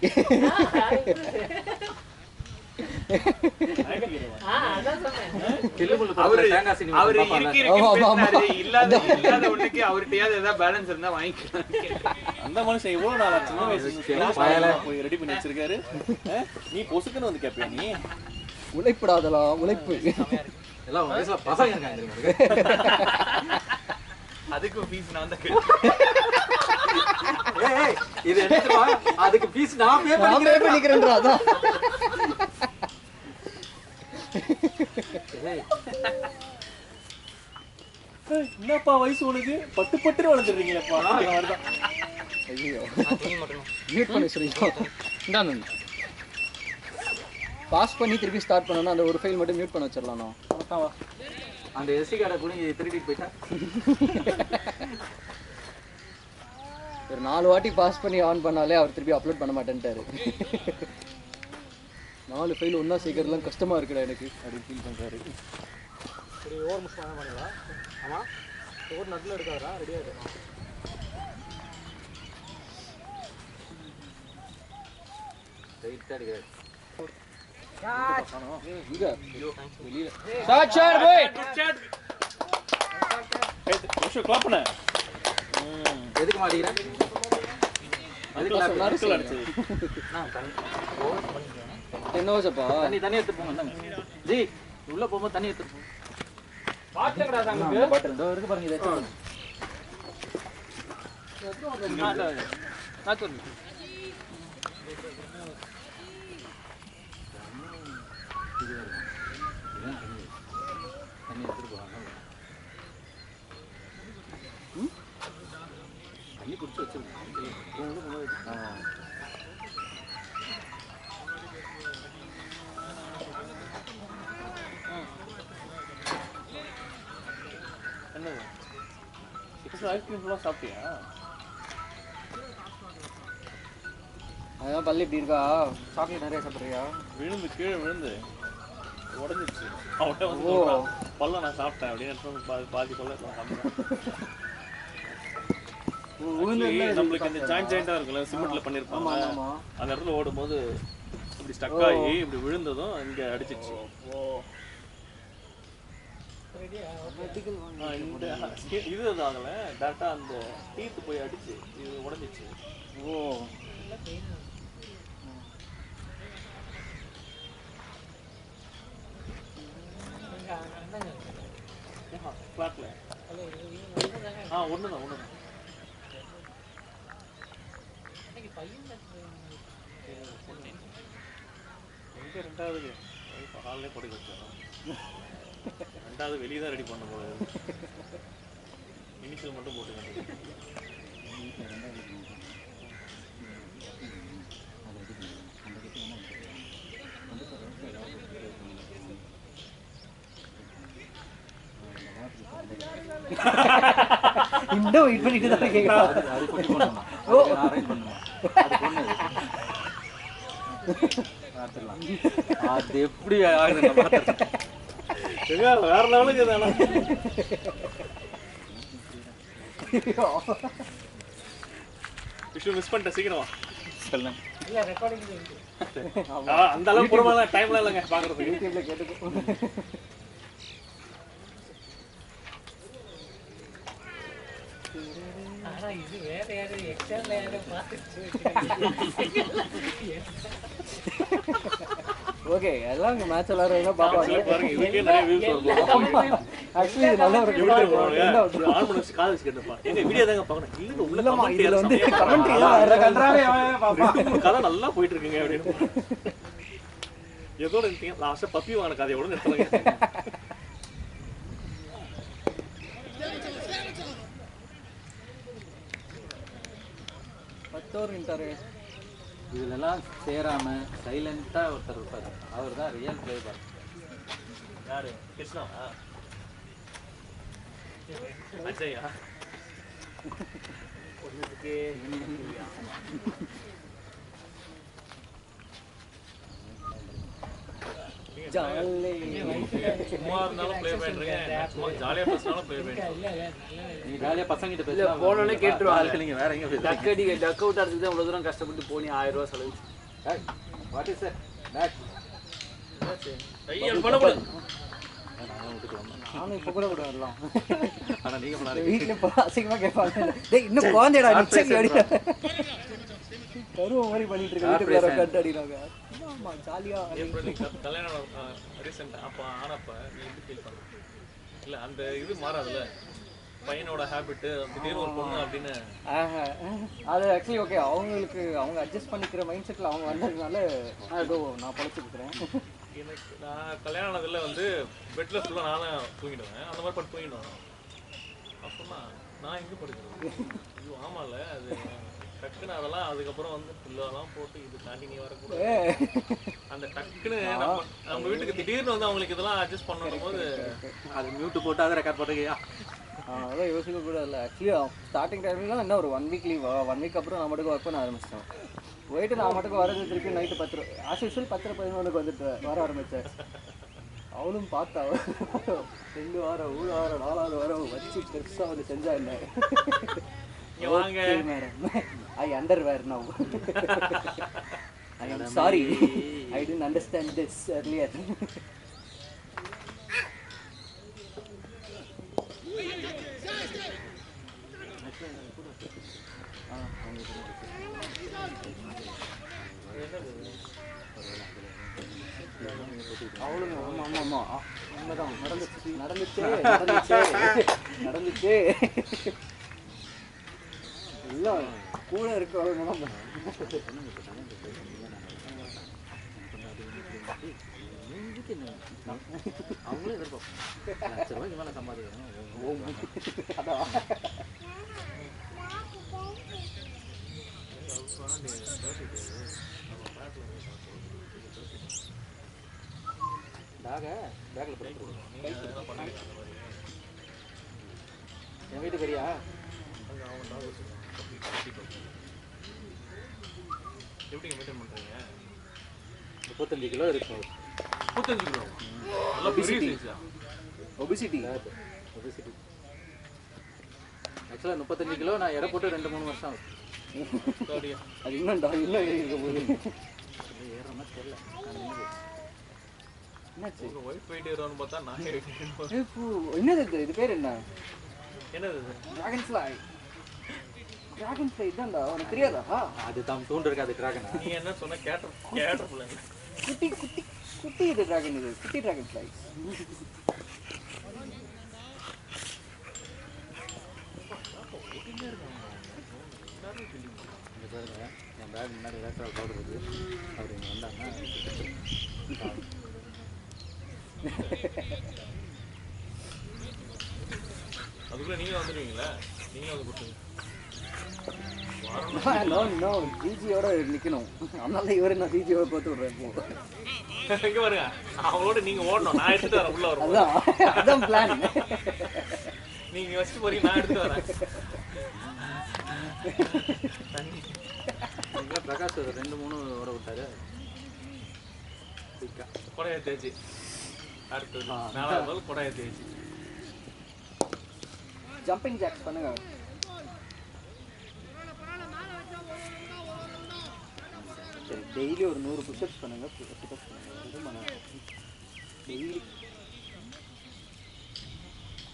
அந்த மனுஷன் எவ்வளவு நாளா சின்ன வயசுல போய் ரெடி பண்ணி வச்சிருக்காரு. நீ பொசுக்குன்னு வந்து கேப்பியா நீ? உழைப்படாதலாம் உழைப்பு எல்லாம் வயசுல பசங்க இருக்காங்க. அதுக்கு ஃபீஸ் நான் தான் இது எடுத்துவா, அதுக்கு ஃபீஸ் நான் பே பண்ணிக்கிறேன்றா. அதான் என்னப்பா வயசு உனக்கு? பட்டு பட்டுன்னு வளர்ந்துடுறீங்களேப்பா. ஐயோ மியூட் பண்ணி சொல்லிட்டோம். இந்தாங்க பாஸ் பண்ணி திருப்பி ஸ்டார்ட் பண்ணணும். அந்த ஒரு ஃபைல் மட்டும் மியூட் பண்ண வச்சிடலாம். அந்த எஸ்டி கார்டை கூட திருடிட்டு போயிட்டா ஒரு 4 வாட்டி பாஸ் பண்ணி ஆன் பண்ணாலே அவர் திருப்பி அப்லோட் பண்ண மாட்டேன்ட்டாரு. 4 ஃபைல் ஒன்றா சேர்க்கறதுலாம் கஷ்டமாக இருக்குடா எனக்கு அப்படின்னு ஃபீல் பண்ணுறாரு. சரி ஓவர் மிஸ் பண்ண மாட்டீங்களா? ஆமாம் ஓவர் நட்டில் எடுக்காதா? ரெடியாக இருக்கும். ரைட்டாக எடுக்கிறாரு. எதுக்கு மாட்டீங்க? என்ன வச்சப்பா? தண்ணி எடுத்து போங்க. ஜி உள்ள போகும்போது தண்ணி எடுத்து போங்க. பாட்டில் இருக்கு பாருங்க. இதை தண்ணி எடுத்துட்டு போவாங்க. தண்ணி குடிச்சு வச்சிருக்கேன். என்னது ஐஸ்கிரீம் ஃபுல்லாக சாப்பிட்டியா? அதான் பல்லு இப்படி இருக்கா? சாக்லேட் நிறைய சாப்பிட்றியா? விழுந்து கீழே விழுந்து உடஞ்சிச்சு. அவட்ட வந்து பல்ல நான் சாப்பிட்டேன் அப்படின்னு பாதி பல்ல சாப்பிட்டேன். நம்மளுக்கு இந்த ஜாயிண்டா இருக்குல்ல, சிமெண்ட்ல பண்ணிருப்பாங்க, அந்த இடத்துல ஓடும்போது இப்படி ஸ்டக் ஆகி இப்படி விழுந்ததும் இங்க அடிச்சிச்சு. இது ஆகல, டேரக்டா அந்த டீத்து போய் அடிச்சு இது உடஞ்சிச்சு. ஓ ஃபிளாட்ல ஒண்ணுதான் எங்க ரெண்டாவது ஹால்லே படுக்க வச்சோம். ரெண்டாவது வெளியே தான் ரெடி பண்ண போல. இனிஷியல் மட்டும் போட்டு இன்னும் வெயிட் பண்ணிட்டு தான் கேட்கலாம். அது எப்படி ஆகுது? வேற லெவலுக்கு விஷயம் மிஸ் பண்ணிட்டேன். சீக்கிரமா சொல்லுங்க. அந்த அளவுக்கு பொறுமையான டைம்ல இல்லைங்க பாக்குறதுக்கு. யூடியூப்ல கேட்டு ஆனா இது வேற யாரு எக்ஸ்டர்னல் யாரு பார்த்துச்சு. ஓகே எல்லாம் இங்க மேட்ச் விளையாடுறவங்க பாப்பாங்க. பாருங்க இதுக்கே நிறைய வியூஸ் வரும். ஆக்சுவலி இது நல்ல ஒரு ஆல்மோஸ்ட் கால் வச்சு கேட்டப்பா எங்க வீடியோ தாங்க பார்க்கணும் இல்ல உள்ள இல்லம்மா கமெண்ட் இதுல வந்து கமெண்ட்ரி வேற கன்றாவே பாப்பா. கதை நல்லா போயிட்டு இருக்குங்க அப்படின்னு எதோட நிறுத்தீங்க லாஸ்டா பப்பி வாங்கின கதையோட நிறுத்துறாங்க. பத்தோர் இன்டர் இதுலலாம் சேராம சைலண்டா ஒருத்தர் இருப்பாரு, அவர் தான் ரியல் பிளேயர். யாரு கிருஷ்ணா அஜயா சும்மா இருந்தாலும் ப்ளே பண்றீங்க, சும்மா ஜாலியா பேசினாலும் ப்ளே பண்றீங்க. நீங்க ஜாலியா பசங்கிட்ட இல்ல பேசலாம். போனோடனே கேட்டுருவாங்க. நீங்க வேற எங்க பேசுறீங்க? டக் அவுட் ஆடுறதுக்கு தான் இவ்வளவு தூரம் கஷ்டப்பட்டு போனி 1000 ரூபாய் செலவு. What is that? கையால் பண்ணக்கூடாது. நானும் இப்ப கூட வரலாம். ஆனா நீங்க முன்னாடி வீட்ல இப்ப அசிங்கமா கேட்பாங்க. டேய் இன்னும் குழந்தைடா நிச்சயம் அடி. கருவ மாதிரி பண்ணிட்டு இருக்க வீட்டுக்கு வர கட் அடிறாங்க. ஆமா ஜாலியா கல்யாணம் ரீசெண்ட் அப்ப ஆனப்ப நீ எப்படி ஃபீல் பண்ண? இல்ல அந்த இது மாறாதுல்ல பையனோட ஹேபிட் திடீர்னு ஒரு பொண்ணு அப்படின்னு. அது ஆக்சுவலி ஓகே அவங்களுக்கு அவங்க அட்ஜஸ்ட் பண்ணிக்கிற மைண்ட் செட்டில் அவங்க வந்ததுனால ஏதோ நான் பழச்சிருக்கிறேன். எனக்கு நான் கல்யாணம் ஆனதுல வந்து பெட்ல ஃபுல்லா நானே தூங்கிடுவேன், அந்த மாதிரி பட்டு தூங்கிடுவேன். அப்படின்னா நான் எங்க படுக்கிறது? ஐயோ ஆமால அது டக்குன்னு அதெல்லாம் அதுக்கப்புறம் வந்து ஃபுல்லாலாம் போட்டு இது தாண்டி நீ வரக்கூடாது. அந்த டக்குன்னு நம்ம வீட்டுக்கு திடீர்னு வந்து அவங்களுக்கு இதெல்லாம் அட்ஜஸ்ட் பண்ணும் போது அது மியூட் போட்டு அதை ரெக்கார்ட் போட்டுக்கியா? அதான் யோசிக்க கூட இல்லை. ஆக்சுவலி ஸ்டார்டிங் டைம்லாம் என்ன ஒரு 1 வீக் லீவ், 1 வீக் அப்புறம் நான் மட்டும் ஒர்க் பண்ண ஆரம்பிச்சிட்டேன். போயிட்டு நான் மட்டும் வரது திருப்பி நைட்டு 10 ஆஸ் யூஷுவல் 10:11 வந்துட்டு வர ஆரம்பித்தேன். அவளும் பார்த்தா 2 வாரம் 3 வாரம் 4வது வாரம் வச்சு பெருசாக வந்து செஞ்சா என்ன madam I underwear now. I am sorry I didn't understand this earlier. அவளுங்க ஆமா ஆமா ஆமா உண்மைதான் நடந்துச்சு எல்லாம் கூட இருக்கவங்க அவங்களே எதிர்பார்ப்போம் மேலே சம்பாதிக்கணும். அதான் பேக்ல போட்டு என் வீட்டுக்கு வரியா? எப்படி மெயின்டைன் பண்றீங்க? 35 கிலோ இருக்கும். 35 கிலோ நல்லா பெரிய சைஸா? ஒபிசிட்டி ஆக்சுவலாக 35 கிலோ நான் எடை போட்டு 2-3 வருஷம் ஆகும். அது இன்னும் இருக்க போகுது. ஏறுற மாதிரி தெரியல. என்னாச்சு? உங்க ஒய்ஃப் வெயிட் ஏறுவான்னு பார்த்தா நான் என்னது இது பேர் என்ன? என்னது இது? டிராகன் ஃப்ளை தான்டா, உனக்கு தெரியாதா? அது தான் தூண்டு இருக்காது டிராகனா. நீ என்ன சொன்ன கேட்டர்ஃபுல் குட்டி இது டிராகன், இது குட்டி டிராகன் ஃப்ளை. இங்கே பாருங்க என் பேக் முன்னாடி எலக்ட்ரால் பவுடர் இருக்குது. அவர் இங்கே வந்தாங்கன்னா அதுக்குள்ள நீங்க வந்துடுவீங்களா? நீங்க வந்து கொடுத்துருங்க. நோ ஜிஜியோட நிக்கணும். அதனால இவரை நான் ஜிஜியோட பார்த்து விடுறேன். இங்க பாருங்க அவங்களோட நீங்க ஓடணும், நான் எடுத்துட்டு வரேன். உள்ள வரும் அதான் பிளான். நீங்க வச்சுட்டு போறீங்க, நான் எடுத்துட்டு வரேன். பிரகாஷ் 2-3 ஓட விட்டாரு. கொடையை தேய்ச்சி அடுத்தது 4வது பால் கொடையை தேய்ச்சி ஜம்பிங் ஜாக்ஸ் பண்ணுங்க. சரி டெய்லி ஒரு 100 புஷ்அப்ஸ் பண்ணுங்க. டெய்லி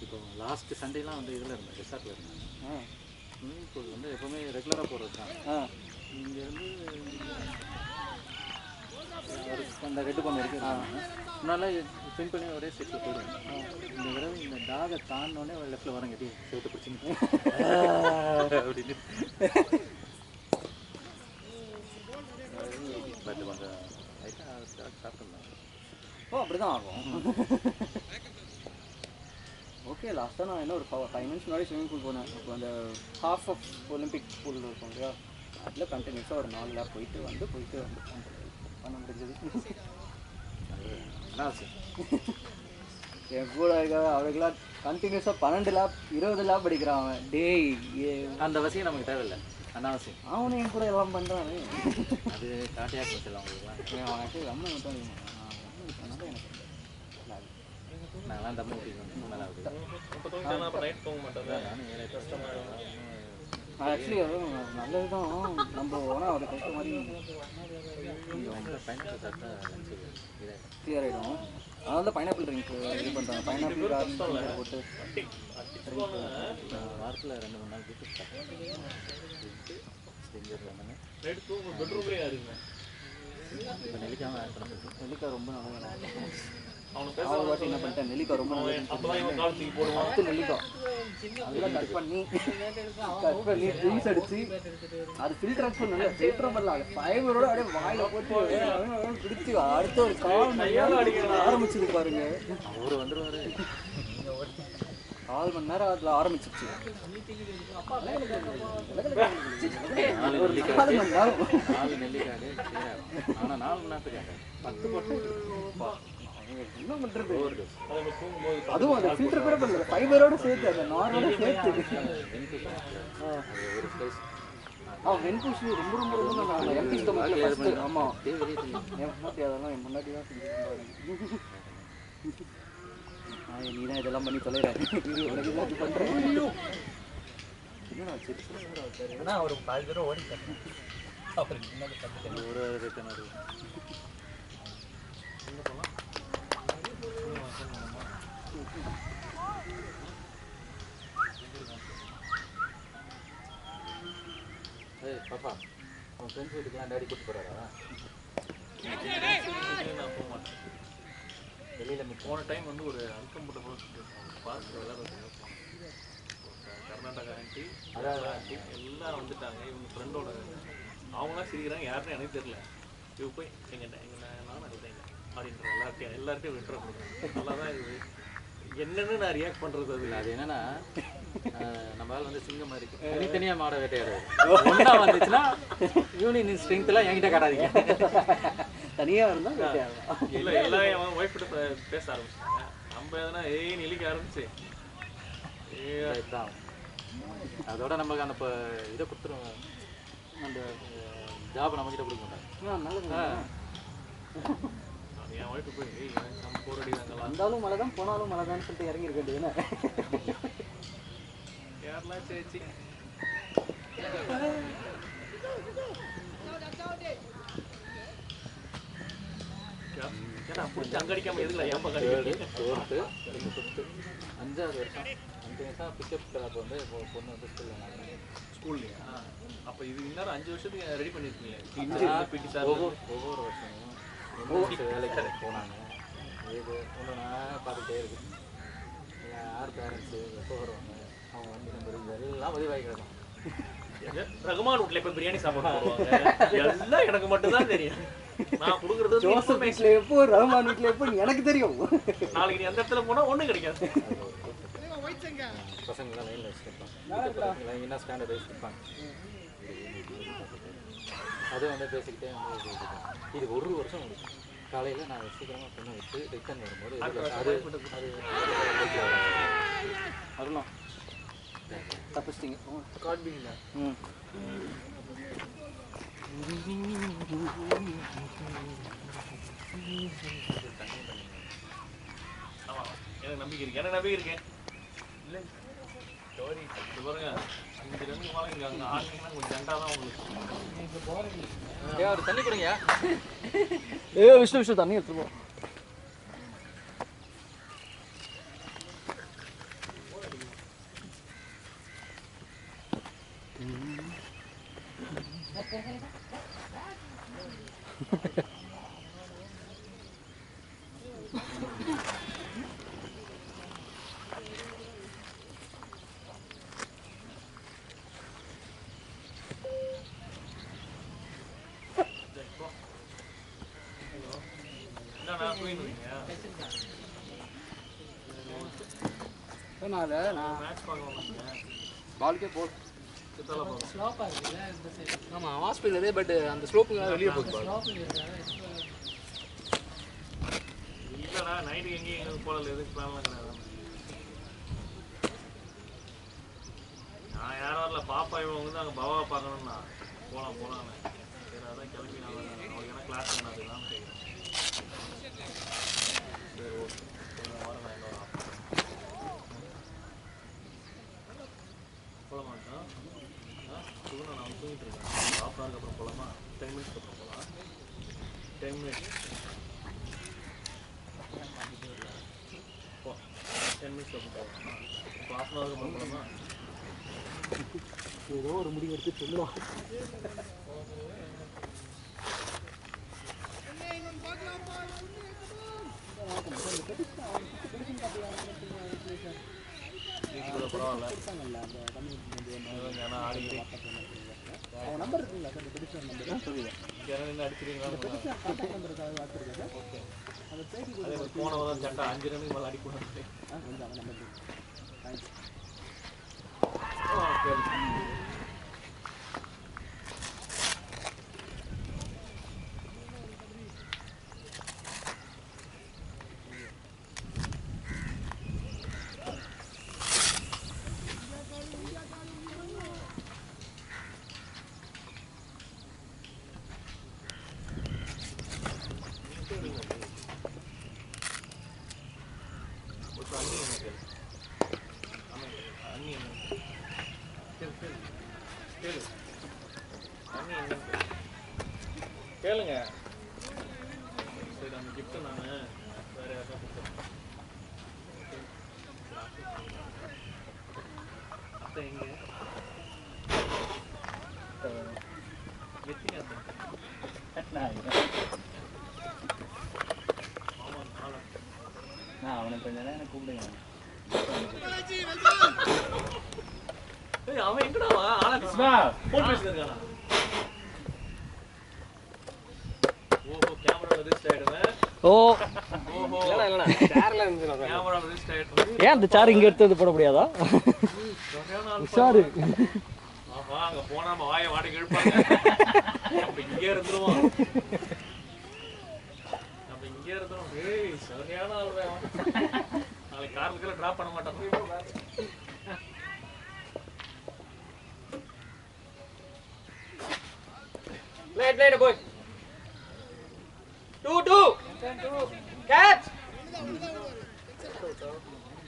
இப்போ லாஸ்ட் சண்டேலாம் வந்து இதில் இருந்தேன், ரிசார்ட்டில் இருந்தேன். ஸ்விம்மிங் பூல் வந்து எப்போவுமே ரெகுலராக போகிறது தான். இங்கேருந்து அந்த ரெட்டு பொண்ணு இருக்கு. முன்னால ஸ்விம் பண்ணி ஒரே ஸ்டெப்பில் போயிடுவேன். இந்த தடவை இந்த டாகை தாண்டினோடனே லெஃப்ட்டில் வரேன் கட்டி செவத்தை பிடிச்சின்னு அப்படின்னு. பட் கொஞ்சம் லைட்டாக சாப்பிட்டுருந்தேன். அப்படிதான் ஆகும். ஓகே, லாஸ்ட்டாக நான் என்ன ஒரு 5 minutes முன்னாடி ஸ்விம்மிங் பூல் போனேன். இப்போ அந்த ஹாஃப் ஆஃப் ஒலிம்பிக் பூல் இருக்கும் இல்லையா, அதில் கண்டினியூஸாக ஒரு 4 லேப் போயிட்டு வந்து பண்ண முடிஞ்சது. என் கூட இருக்க அவளுக்கெல்லாம் கண்டினியூஸாக 12 லேப் 20 லேப் படிக்கிறான் அவன். டேய், அந்த வசதியும் நமக்கு தேவையில்லை, அனாவசியம். அவனும் என் கூட எல்லாம் பண்ணுறான். அது காட்டியாக போச்சு அவங்களுக்குலாம். அவனுக்கு அம்மா மட்டும் எனக்கு நாங்களாம் தம்மு ஊட்டிக்கணும் நல்லா நைட் போக மாட்டேன். நானும் 7 கஷ்டமாக. ஆக்சுவலி அது நல்லது தான். நம்ம ஆனால் அது கஷ்ட மாதிரி பைனாப்பிள் சாப்பிட்டா லஞ்சு கிளியர் ஆகிடும். அதனால தான் பைனாப்பிள் ட்ரிங்க் இது பண்ணுறாங்க. பைனாப்பிள் கார்டன் போட்டு வாரத்தில் 2-3 நாள் வீட்டு சாப்பிட்டு செஞ்சிடலாம். வந்தாங்க நைட் தூங்க பெட்ரூம்லேயே யாருங்க இப்போ நெல்லிக்காமல் ஆட் பண்ண சொல்லிட்டு நெல்லிக்காய் ரொம்ப நல்லா அவனுக்கு அவனை வாட்டி என்ன பண்ணிட்டேன், நெல்லிக்காய் ரொம்ப நல்லா அப்போதான் இவன் காலத்துக்கு போடுவான். 10 நெல்லிக்காய் அதெல்லாம் கட் பண்ணி ட்ரிங்க்ஸ் அடிச்சு அது ஃபில்டர் பண்ணல, ஃபில்டர் பண்ணல, அது ஃபைபரோட அப்படியே வாயில போட்டு பிடிச்சி அடுத்த ஒரு 1/4 மணி நேரம் அடிக்க ஆரம்பிச்சது பாருங்க. அவர் வந்துடுவார். 1/4 மணி நேரம் அதில் ஆரம்பிச்சிருச்சு. 4 நெல்லிக்காக கிளியர். ஆனால் 4 மணி நேரத்துக்கு 10 போட்டு என்ன பண்றது? அதை தூங்கும்போது அதுவும் அந்த ஃபில்டர் கூட பண்ணல, ஃபைபரோட சேர்த்து அந்த நாரோட சேர்த்து. ஒரு ஸ்லைஸ் வெண்பூசி ரொம்ப ரொம்ப ரொம்ப நல்லா எம்பி ஸ்டொமக்ல ஃபர்ஸ்ட். ஆமா, என் முன்னாடி அதெல்லாம் என் முன்னாடி தான் செஞ்சுருந்தாங்க. நீ தான் இதெல்லாம் பண்ணி தொலைறேன். உனக்கு தான் இது பண்றேன். என்னடா சரி ஆனால் ஒரு 4 தடவை ஓடிட்டேன். அப்புறம் முன்னாடி பார்த்துட்டேன். ஒரு ரிட்டர்ன் வருது. ஏய் பாப்பா, உன் ஃப்ரெண்ட்ஸ் வீட்டுக்குலாம் டேடி கூப்பிட்டு போகிறாரா? நான் போக மாட்டேன். வெளியில் போன டைம் வந்து ஒரு அன்கம்ஃபர்டபுள் பார்த்து விளையாடுறது. கர்நாடகா ஆண்டி ஆண்டி எல்லாம் வந்துட்டாங்க. இவங்க ஃப்ரெண்டோட அவங்களாம் சிரிக்கிறாங்க. யாருன்னு எனக்கு தெரியல. இவ போய் எங்கிட்ட நானும் அதுதான் அப்படின்ற எல்லார்ட்டையும் விட்டுற கொடுக்குறேன். நல்லா தான் இது என்னன்னு நான் ரியாக்ட் பண்ணுறது. அது என்னன்னா, நம்மளால வந்து சிங்கம் மாதிரி இருக்கு, தனித்தனியாக மாட வேட்டையாடுறது. ஒன்றா வந்துச்சுன்னா யூனியன் ஸ்ட்ரென்த்லாம் என்கிட்ட காட்டாதீங்க. தனியாக இருந்தால் இல்லை எல்லாம் என் ஒய்ஃப்கிட்ட பேச ஆரம்பிச்சிட்டாங்க. நம்ம எதனா இழிக்க ஆரம்பிச்சு தான். அதோட நமக்கு அந்த இதை கொடுத்துருவோம், அந்த ஜாப் நம்மக்கிட்ட கொடுக்க மாட்டாங்க. நல்லது. என் ஒய்ஃபு போய் நம்ம போராடி நாங்களாம் வந்தாலும் மழை தான் போனாலும் மழை தான் சொல்லிட்டு இறங்கி இருக்க வேண்டியதுன்னு. கேரளா சேச்சி ஏன்னா பிடிச்சி அங்கே அடிக்காமல் எதுல ஏன் கடிக்க 4th 5வது வருஷம் 5 வருஷம் பிக்கப் கிளாப் வந்து பொண்ணு வந்து ஸ்கூலில் ஸ்கூல்லையா? அப்போ இது இன்னும் 5 வருஷத்துக்கு ரெடி பண்ணியிருக்கீங்க. பிடி சார் ஒவ்வொரு வருஷமும் வேலைக்கு போனாங்க. இது ஒன்று நான் பார்த்துட்டே இருக்கு. யார் பேரண்ட்ஸு எப்போ வருவாங்க, அவங்க வந்து நம்பர் எல்லாம் பதிவாகிக்கிறோம். ரகுமான் வீட்டில் இப்போ பிரியாணி சாப்பாடு போடுவாங்க. எல்லாம் எனக்கு மட்டும்தான் தெரியும். நான் கொடுக்குறது ஜோசப் வீட்டில் எப்போ, ரகுமான் வீட்டில் எப்போ எனக்கு தெரியும். நாளைக்கு நீ அந்த இடத்துல போனால் ஒன்றும் கிடைக்காது. பசங்களாம் லைனில் வச்சுருப்பாங்க, என்ன ஸ்டாண்டர்ட் வைஸ் இருப்பாங்க. அது வந்து பேசிக்கிட்டே வந்து இது 1 வருஷம் முடிச்சு. காலையில் நான் சீக்கிரமாக பொண்ணு வச்சு ரிட்டர்ன் வரும்போது அது வரலாம் தப்பிச்சிட்டிங்க. காட்பீங்களா? ஆமாம், எனக்கு நம்பிக்கை இருக்கேன். இல்லை ஸ்டோரி பாருங்க, 5 ரன் மேலே இங்கே அங்கே ஆடுனீங்கன்னா கொஞ்சம் ஜெண்டாக தான் உங்களுக்கு. ஒரு தண்ணி கொடுங்க. விஷ்ணு தண்ணி எடுத்துருவோம். பாலுக்கே போ ஆமாம் ஹாஸ்பிட்டல் இதே பட் அந்த ஸ்லோப்புங்க வெளியே போகுது இல்லடா நைட்டுக்கு எங்கேயும் போகல எதுக்கு பிளான்லாம் கிடையாது நான் யாரும் வரல பாப்பா இவங்க வந்து அங்கே பவாவை பார்க்கணும்னா போகலாம் சரி அதான் கிளம்பி நான் அவங்களுக்கு ஏன்னா கிளாஸ் வேணும் அதுதான் கேட்குறேன் சரி ஓகே வாரம் நான் என்ன போக மாட்டேன் சுகுணா நான் தூங்கிட்டு இருக்கேன் ஹாஃப் ஹவருக்கு அப்புறம் போகலாமா 10 மினிட்ஸ்க்கு அப்புறம் போகலாம் 10 மினிட்ஸ் 10 மினிட்ஸ்க்கு அப்புறம் போகலாமா இப்போ ஹாஃப் அன் ஹவருக்கு அப்புறம் போகலாமா ஏதோ ஒரு முடிவு எடுத்து சொல்லுவான். பரவாயில்ல அவன் நம்பர் இருக்குங்களா சார்? பெடிஷன் நம்பர் அடிச்சிருக்கீங்களா? ஓகே அதே போனவதான் சட்டை 5 ரன்னுக்கு மேலே அடிக்கூடாது. கேளுங்க சரி அந்த கிஃப்ட் நான் வேற யாருக்கா கொடுத்துறேன். அத்தை எங்க எத்திங்க அவனை கொஞ்ச நேரம் கூப்பிடுங்க. அவன் எங்கடா ஆனா போன் பேசிருக்கானா? ஓஹோ கேமரா ரெஜிஸ்டர் ஆயிடுவேன். ஓஹோ இல்ல சேர்ல இருந்து கேமரா ரெஜிஸ்டர் ஆயிடுது. ஏன் அந்த சேர் இங்க எடுத்து போட முடியாதா? உஷாரு. ஆமா அங்க போனா நம்ம வாயை வாடகை இழுப்பாங்க. அப்ப இங்கே இருந்துருவோம். ஏய் சரியான ஆள்வே அவன். நாளைக்கு கார்ல டிராப் பண்ண மாட்டான். லேட் boy 2 catch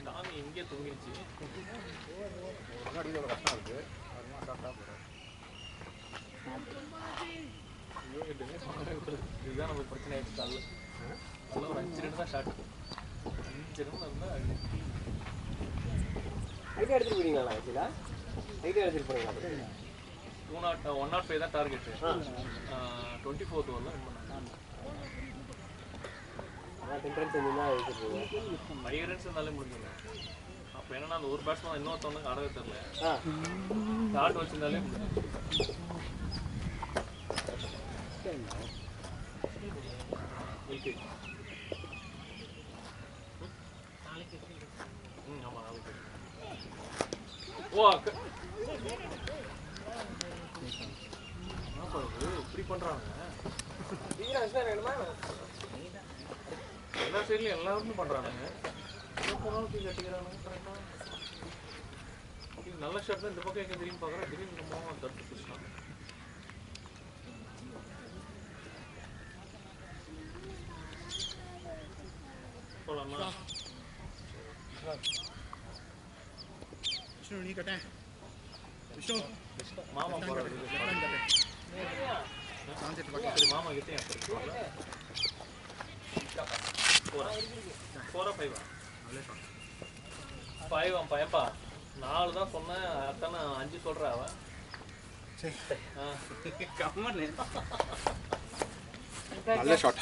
சாமி இங்கே தூங்கிடுச்சு. அடியோட கஷ்டம் இருக்கு. அதுமா சாப்பிட்டா போறேன். இதுதான் நமக்கு பிரச்சனை ஆயிடுச்சு காலைல. அதெல்லாம் ஒரு 5 ரன் தான் ஷாட். 5 ரன் இருந்தா ஐடியா எடுத்துட்டு போறீங்களா? ஆக்சுவலா ஐடியா எடுத்துட்டு போறீங்களா? 105 தான் டார்கெட். 24th ஓவர்ல வின் பண்ணாங்க. 10 ரன்ஸ் இருந்தா எடுத்துட்டு 5 ரன்ஸ் இருந்தாலே முடிஞ்சிடும். அப்போ என்னன்னா அந்த ஒரு பேட்ஸ்மேன் இன்னொருத்தவனுக்கு ஆடவே தெரியல. ஷாட் வச்சிருந்தாலே முடிஞ்சிடும். ஆமா நாளைக்கு ஓ இப்படி பண்றாங்க. எல்லா சைட்லயும் எல்லாருமே பண்றானுங்க. கட்டிக்கிறானுங்க. நல்ல ஷாட் தான் இந்த பக்கம் எங்க திடீர்னு பாக்குறேன். திடீர்னு நம்ம தடுத்து பிடிச்சான். போலாமா? விஷ்ணு நீ கட்டேன். விஷ்ணு மாமா போறாரு. சரி மாமா கிட்டே போறா 5 பயப்பா 4 தான் சொன்னேன். அத்தனை 5 சொல்றா அவன். நல்ல ஷாட்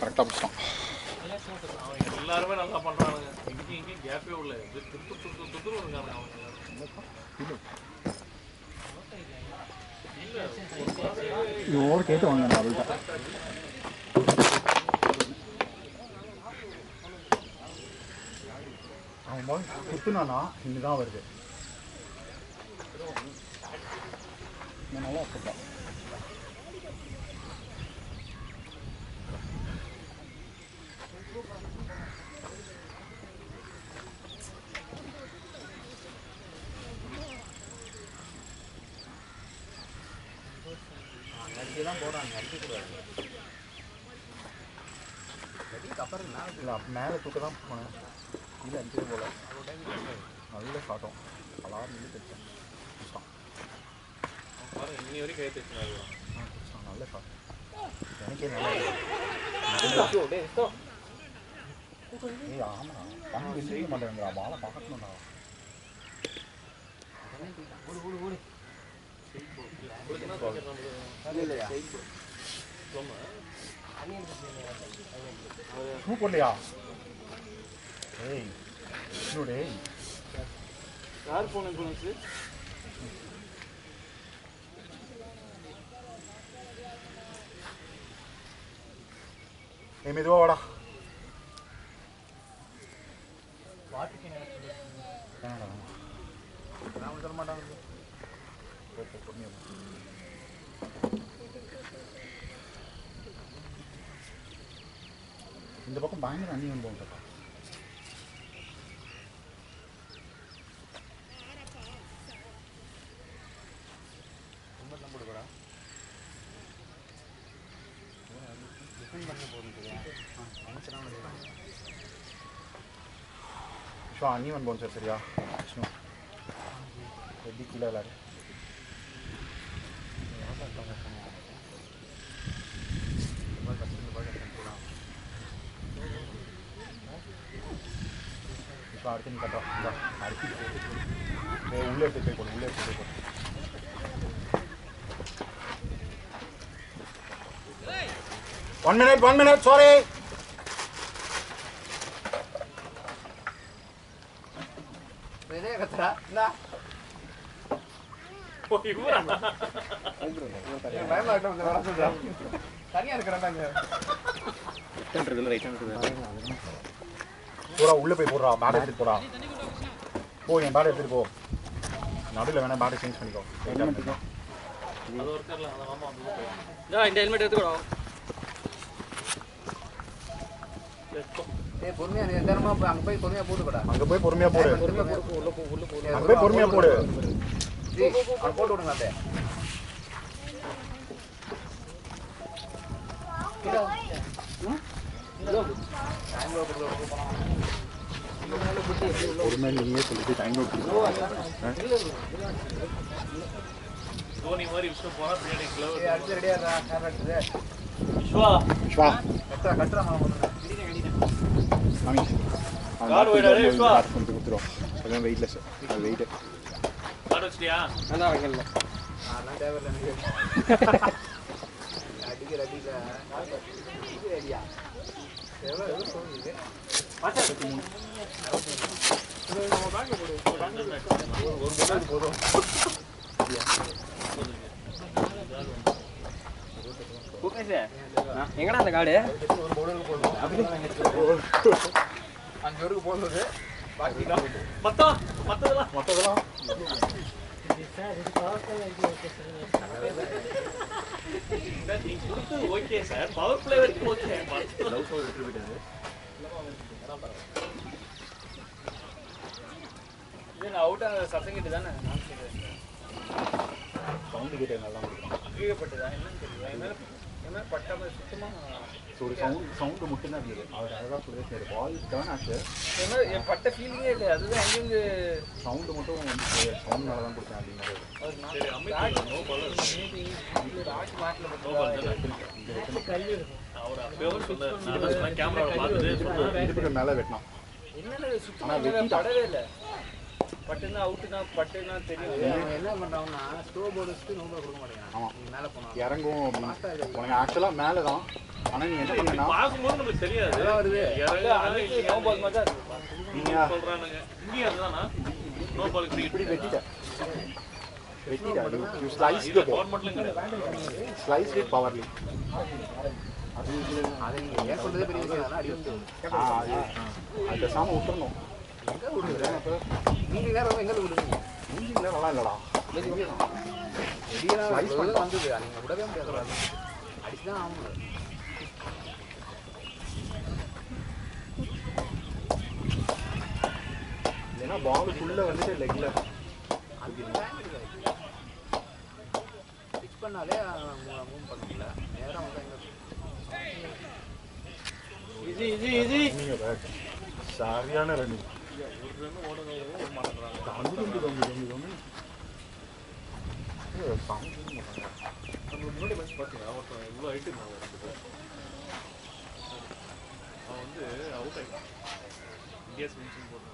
கரெக்டாக பிடிச்சிட்டோம். எல்லாருமே நல்லா பண்றானுங்க. இங்கே கேப்பே உள்ள துரு இருக்காங்க அவங்க. ஓவர் கேட்டு வாங்க அவள்கிட்ட. அவன் பால் குத்துனானா இங்கே தான் வருது. நல்லா இருக்குப்பா. தான் போடுறாங்க அடிக்கக்கூடாது. இல்லை மேலே தூக்க தான் போனேன். இல்லை அடிக்கவே போல. நல்ல ஷாட்டும் அலாரம் வந்து தைச்சேன். இன்னி வரைக்கும் கை தைச்சினாரு. நல்ல ஷாட். எனக்கே நல்லா ஏய் ஆமாம் பணம் விசிக்க மாட்டேங்கிறா. பாலை பார்க்கணும்டா. ஷூ போடலையா? ஏய் இன்னொரு யார் போன போனச்சு? ஏய் மெதுவா வாடா. தர மாட்டாங்க. இந்த பக்கம் பயங்கர அண்ணி வந்து போட்டா. விஷ்வா அண்ணி வந்து போன் சார் சரியா? விஷ்ணு எப்படி கீழே விளாடு. விஷ்வா அடுத்து நீ கட்டா அடுத்து உள்ளே எடுத்து போய் போடு. உள்ளே எடுத்து போய் போடு. One minute, sorry. இதே கத்துறா இந்தா தனியா இருக்கிறாங்க. போடா உள்ளே போய் போடுறா. பேட் எடுத்துட்டு போடா. போ என் பேட் எடுத்துட்டு போ. நடுவில் வேணா பேட்டை சேஞ்ச் பண்ணிக்கோ. அது ஒருத்தர்ல ஆமா இந்த ஹெல்மெட் எடுத்துக்கோ. ஏய் பொறுமையா நிதானமா போய் அங்க போய் பொறுமையா போடுடா. அங்க போய் பொறுமையா போடு. பொறுமையா போடு. உள்ள போ. அங்க போய் பொறுமையா போடு. டேய் அங்க போட்டு விடுங்க அத. பொறுமையா நீயே சொல்லிட்டு டைம் நோட் தோனி மாதிரி விஷ்ணு போனா பின்னாடி கிளவ். ஏய் அடுத்து ரெடியா இருக்கா? கார் எடுத்து. விஷ்வா விஷ்வா கட்டறா மாமா. மாமி கார் வைடா டேய் விஷ்வா. கார் கொண்டு குத்துறோம். அதான் வெயிட்லெஸ். அது வெயிட். கார் வச்சிட்டியா? நல்லா வைக்கல. நான் தேவல எனக்கு. அடிக்க ரெடில. ரெடியா. எவ்வளவு போகுது? பாச்சா 63. நம்ம பேங்க் போடு. ஒரு போடு போதும். கூப்பேசே. எங்கடா அந்த கார்டு? ஒரு போடுக்கு போடுவோம். 5 ஊருக்கு போடுறது. பாக்கி மத்ததெல்லாம் ஓகே சார். பவர் பிளே வரைக்கும் ஓகே. லவ் சோல் விட்டு விட்டாரு. இது அவுட் ஆன சத்தங்கிட்டு தானே நான் சொல்றேன். சவுண்ட் கிட்ட நல்லா கொடுக்குறோம். கீழப்பட்டதா என்னன்னு தெரியல. என்ன பட்டாம சுத்தமா ஒரு சவுண்ட் மட்டும் தான் இருந்தது. அவர் அதான் சொல்லியிருக்காரு. பால் டர்ன் ஆச்சு. என்ன என் பட்ட ஃபீலிங்கே இல்லை. அதுதான் எங்கேருந்து சவுண்டு மட்டும் வந்து சவுண்ட் நல்லா தான் கொடுத்தேன் அப்படின்னாரு. சரி அமித் நோ பாலர். ராக்கி மாட்டில் நோ பாலர் தானே. அவர் அப்பவே சொன்னார். நான் கேமரால பார்த்துட்டு இது மேலே வெட்டினான். என்னென்ன சுத்தமாக படவே இல்லை. பட்டுனா அவுட்டுனா பட்டுனா தெரியும். அவங்க என்ன பண்ணுறாங்கன்னா ஸ்லோ போர்டு வச்சுட்டு நோ பால் கொடுக்க மாட்டேங்கிறாங்க. ஆமாம் நீங்கள் மேலே போனால் இறங்கும் அப்படின்னு உனக்கு ஆக்சுவலாக மேலே தான். ஆனால் நீங்கள் என்ன பண்ணீங்கன்னா பார்க்கும்போது நமக்கு தெரியாது எல்லாம் வருது. நோ பால் மாதிரி தான் இருக்கு. நீங்கள் சொல்றானுங்க. இங்கேயும் அதுதானா நோ பால் இப்படி வெட்டிட்டேன் யூ ஸ்லைஸ் த பால் கவர்மெண்ட்லையும் கிடையாது. ஸ்லைஸ் வித் பவர்லி. அதை நீங்கள் ஏன் சொல்றதே பெரிய விஷயம். அதெல்லாம் அடி வந்து அது பேசாமல் விட்டுறணும். எங்கே விடுறது? நீங்கள் நேரம் எங்கே விடுறீங்க? மூஞ்சிங்களே நல்லா இல்லைடா. வெளியெல்லாம் வந்தது நீங்கள் விடவே முடியாது. அடிச்சு தான் ஆகணும். ஏன்னா பால் ஃபுல்லாக வந்துட்டு லெக்கில் பிச் பண்ணாலே மூவ் பண்ண முடியல. நேரம் வந்து எங்கே ஈஸி ஈஸி ஈஸி. நீங்கள் பேக் சரியான ரன். முன்னாடி மேட்ச் பார்த்தீங்கன்னா ஒருத்தன் இவ்வளோ ஹைட்டு இருந்தாங்க. அவன் வந்து அவுட் ஆகிட்டான். இந்தியா ஸ்விங்ஸிங் போட்டு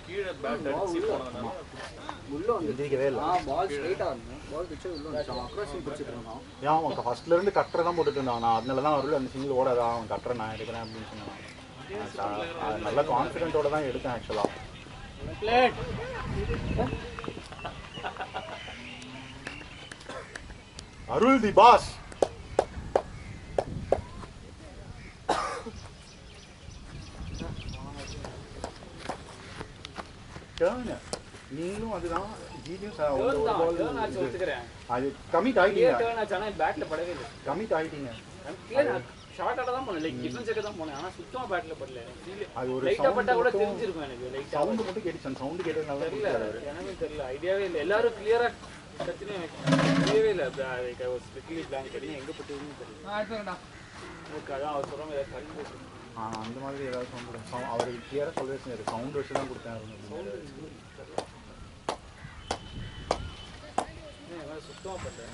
கீழே பேட் அடிச்சு போனதுனால உள்ள வந்து எந்திரிக்கவே இல்லை. பால் ஸ்ட்ரைட்டாக இருந்தேன். பால் பிடிச்சா உள்ள வந்துச்சு. அவன் அக்ராசிங் பிடிச்சிட்டு இருந்தான். ஏன் அவன் ஃபர்ஸ்ட்லேருந்து கட்டரை தான் போட்டுட்டு இருந்தான். நான் அதனால தான் அவர்கள் அந்த சிங்கிள் ஓடாதா அவன் கட்டரை நான் எடுக்கிறேன் அப்படின்னு சொன்னான். அது நல்ல கான்ஃபிடென்ட்டோட தான் எடுத்தேன் ஆக்சுவலாக. அருள் தி பாஸ். நீங்களும் அதுதான் அது கமிட் ஆயிட்டீங்க. படவே இல்லை. கமிட் ஆயிட்டீங்க. ஷார்ட்டாக தான் போனேன். லைக் டிஃபென்ஸுக்கு தான் போனேன். ஆனால் சுத்தமாக பேட்டில் படல. அது ஒரு லைட்டாக பட்டா கூட தெரிஞ்சிருக்கும் எனக்கு. லைட்டாக சவுண்டு மட்டும் கேட்டுச்சு. அந்த சவுண்டு கேட்டதுனால தெரியல, எனக்கு தெரியல, ஐடியாவே இல்லை. எல்லாரும் கிளியராக கற்றுனே எனக்கு தெரியவே இல்லை. ஸ்பெஷலி பிளான் தெரியும் எங்கே பட்டுன்னு தெரியல. ஓகே, அதான் அவர் சொல்கிறாங்க ஏதாவது கல் போட்டு அந்த மாதிரி ஏதாவது சவுண்ட் அவருக்கு கிளியராக சொல்லவே செஞ்சாரு. சவுண்ட் வச்சு தான் கொடுத்தேன். சுத்தமாக பட்டேன்.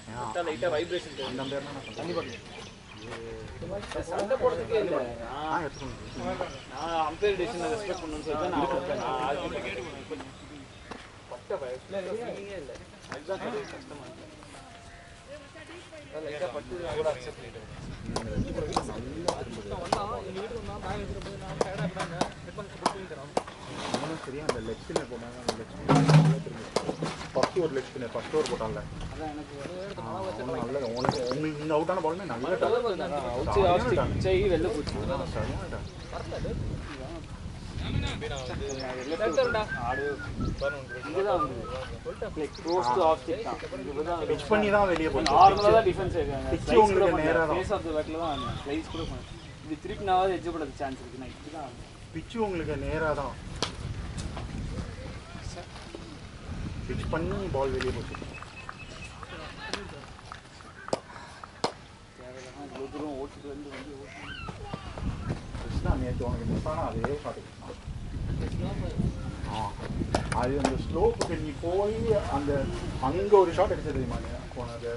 லைட்டாக வைப்ரேஷன் தெரியும். அந்த பேர் நான் கண்டிப்பாக சண்டை போடுறதுக்கே இல்லை. எடுத்துக்கணும். நான் அம்பையர் டிசிஷனை ரெஸ்பெக்ட் பண்ணணும்னு சொல்லிட்டு நான் பட்ட ஃபீலிங்கே இல்லை. அதுதான் கொஞ்சம் கஷ்டமாக இருக்கு. லைட்டாக பட்டு கூட அக்செப்ட் பண்ணிட்டேன். சரியா அந்த லெக் ஸ்பின்னர் போட்டாங்க. அந்த லெக் ஸ்பின்னர் ஃபர்ஸ்ட் ஒரு லெக் ஸ்பின்னர் ஃபர்ஸ்ட் ஓவர் போட்டான்ல. அதான் எனக்கு நல்ல உங்களுக்கு இந்த அவுட்டான பாலுமே நல்ல வெளில போச்சு. பிச் பண்ணி தான் வெளியே போச்சு. நார்மலா தான் டிஃபென்ஸ் இருக்காங்க. பிச் உங்களுக்கு நேரா தான். பேஸ் ஆஃப் தி பேட்ல தான் ஸ்லைஸ் கூட பண்ணேன். இது திருப்பி நான் எட்ஜ் போட சான்ஸ் இருக்கு. நான் இப்படிதான் பிச் உங்களுக்கு நேரா தான். பிச் பண்ணி பால் வெளியே போச்சு. தூரம் ஓட்டுட்டு வந்து கிருஷ்ணா நேற்று உனக்கு மிஸ் ஆனால் அதே ஷாட். அது அந்த ஸ்லோப்புக்கு நீ போய் அந்த அங்கே ஒரு ஷாட் அடிச்சது தெரியுமா போனது.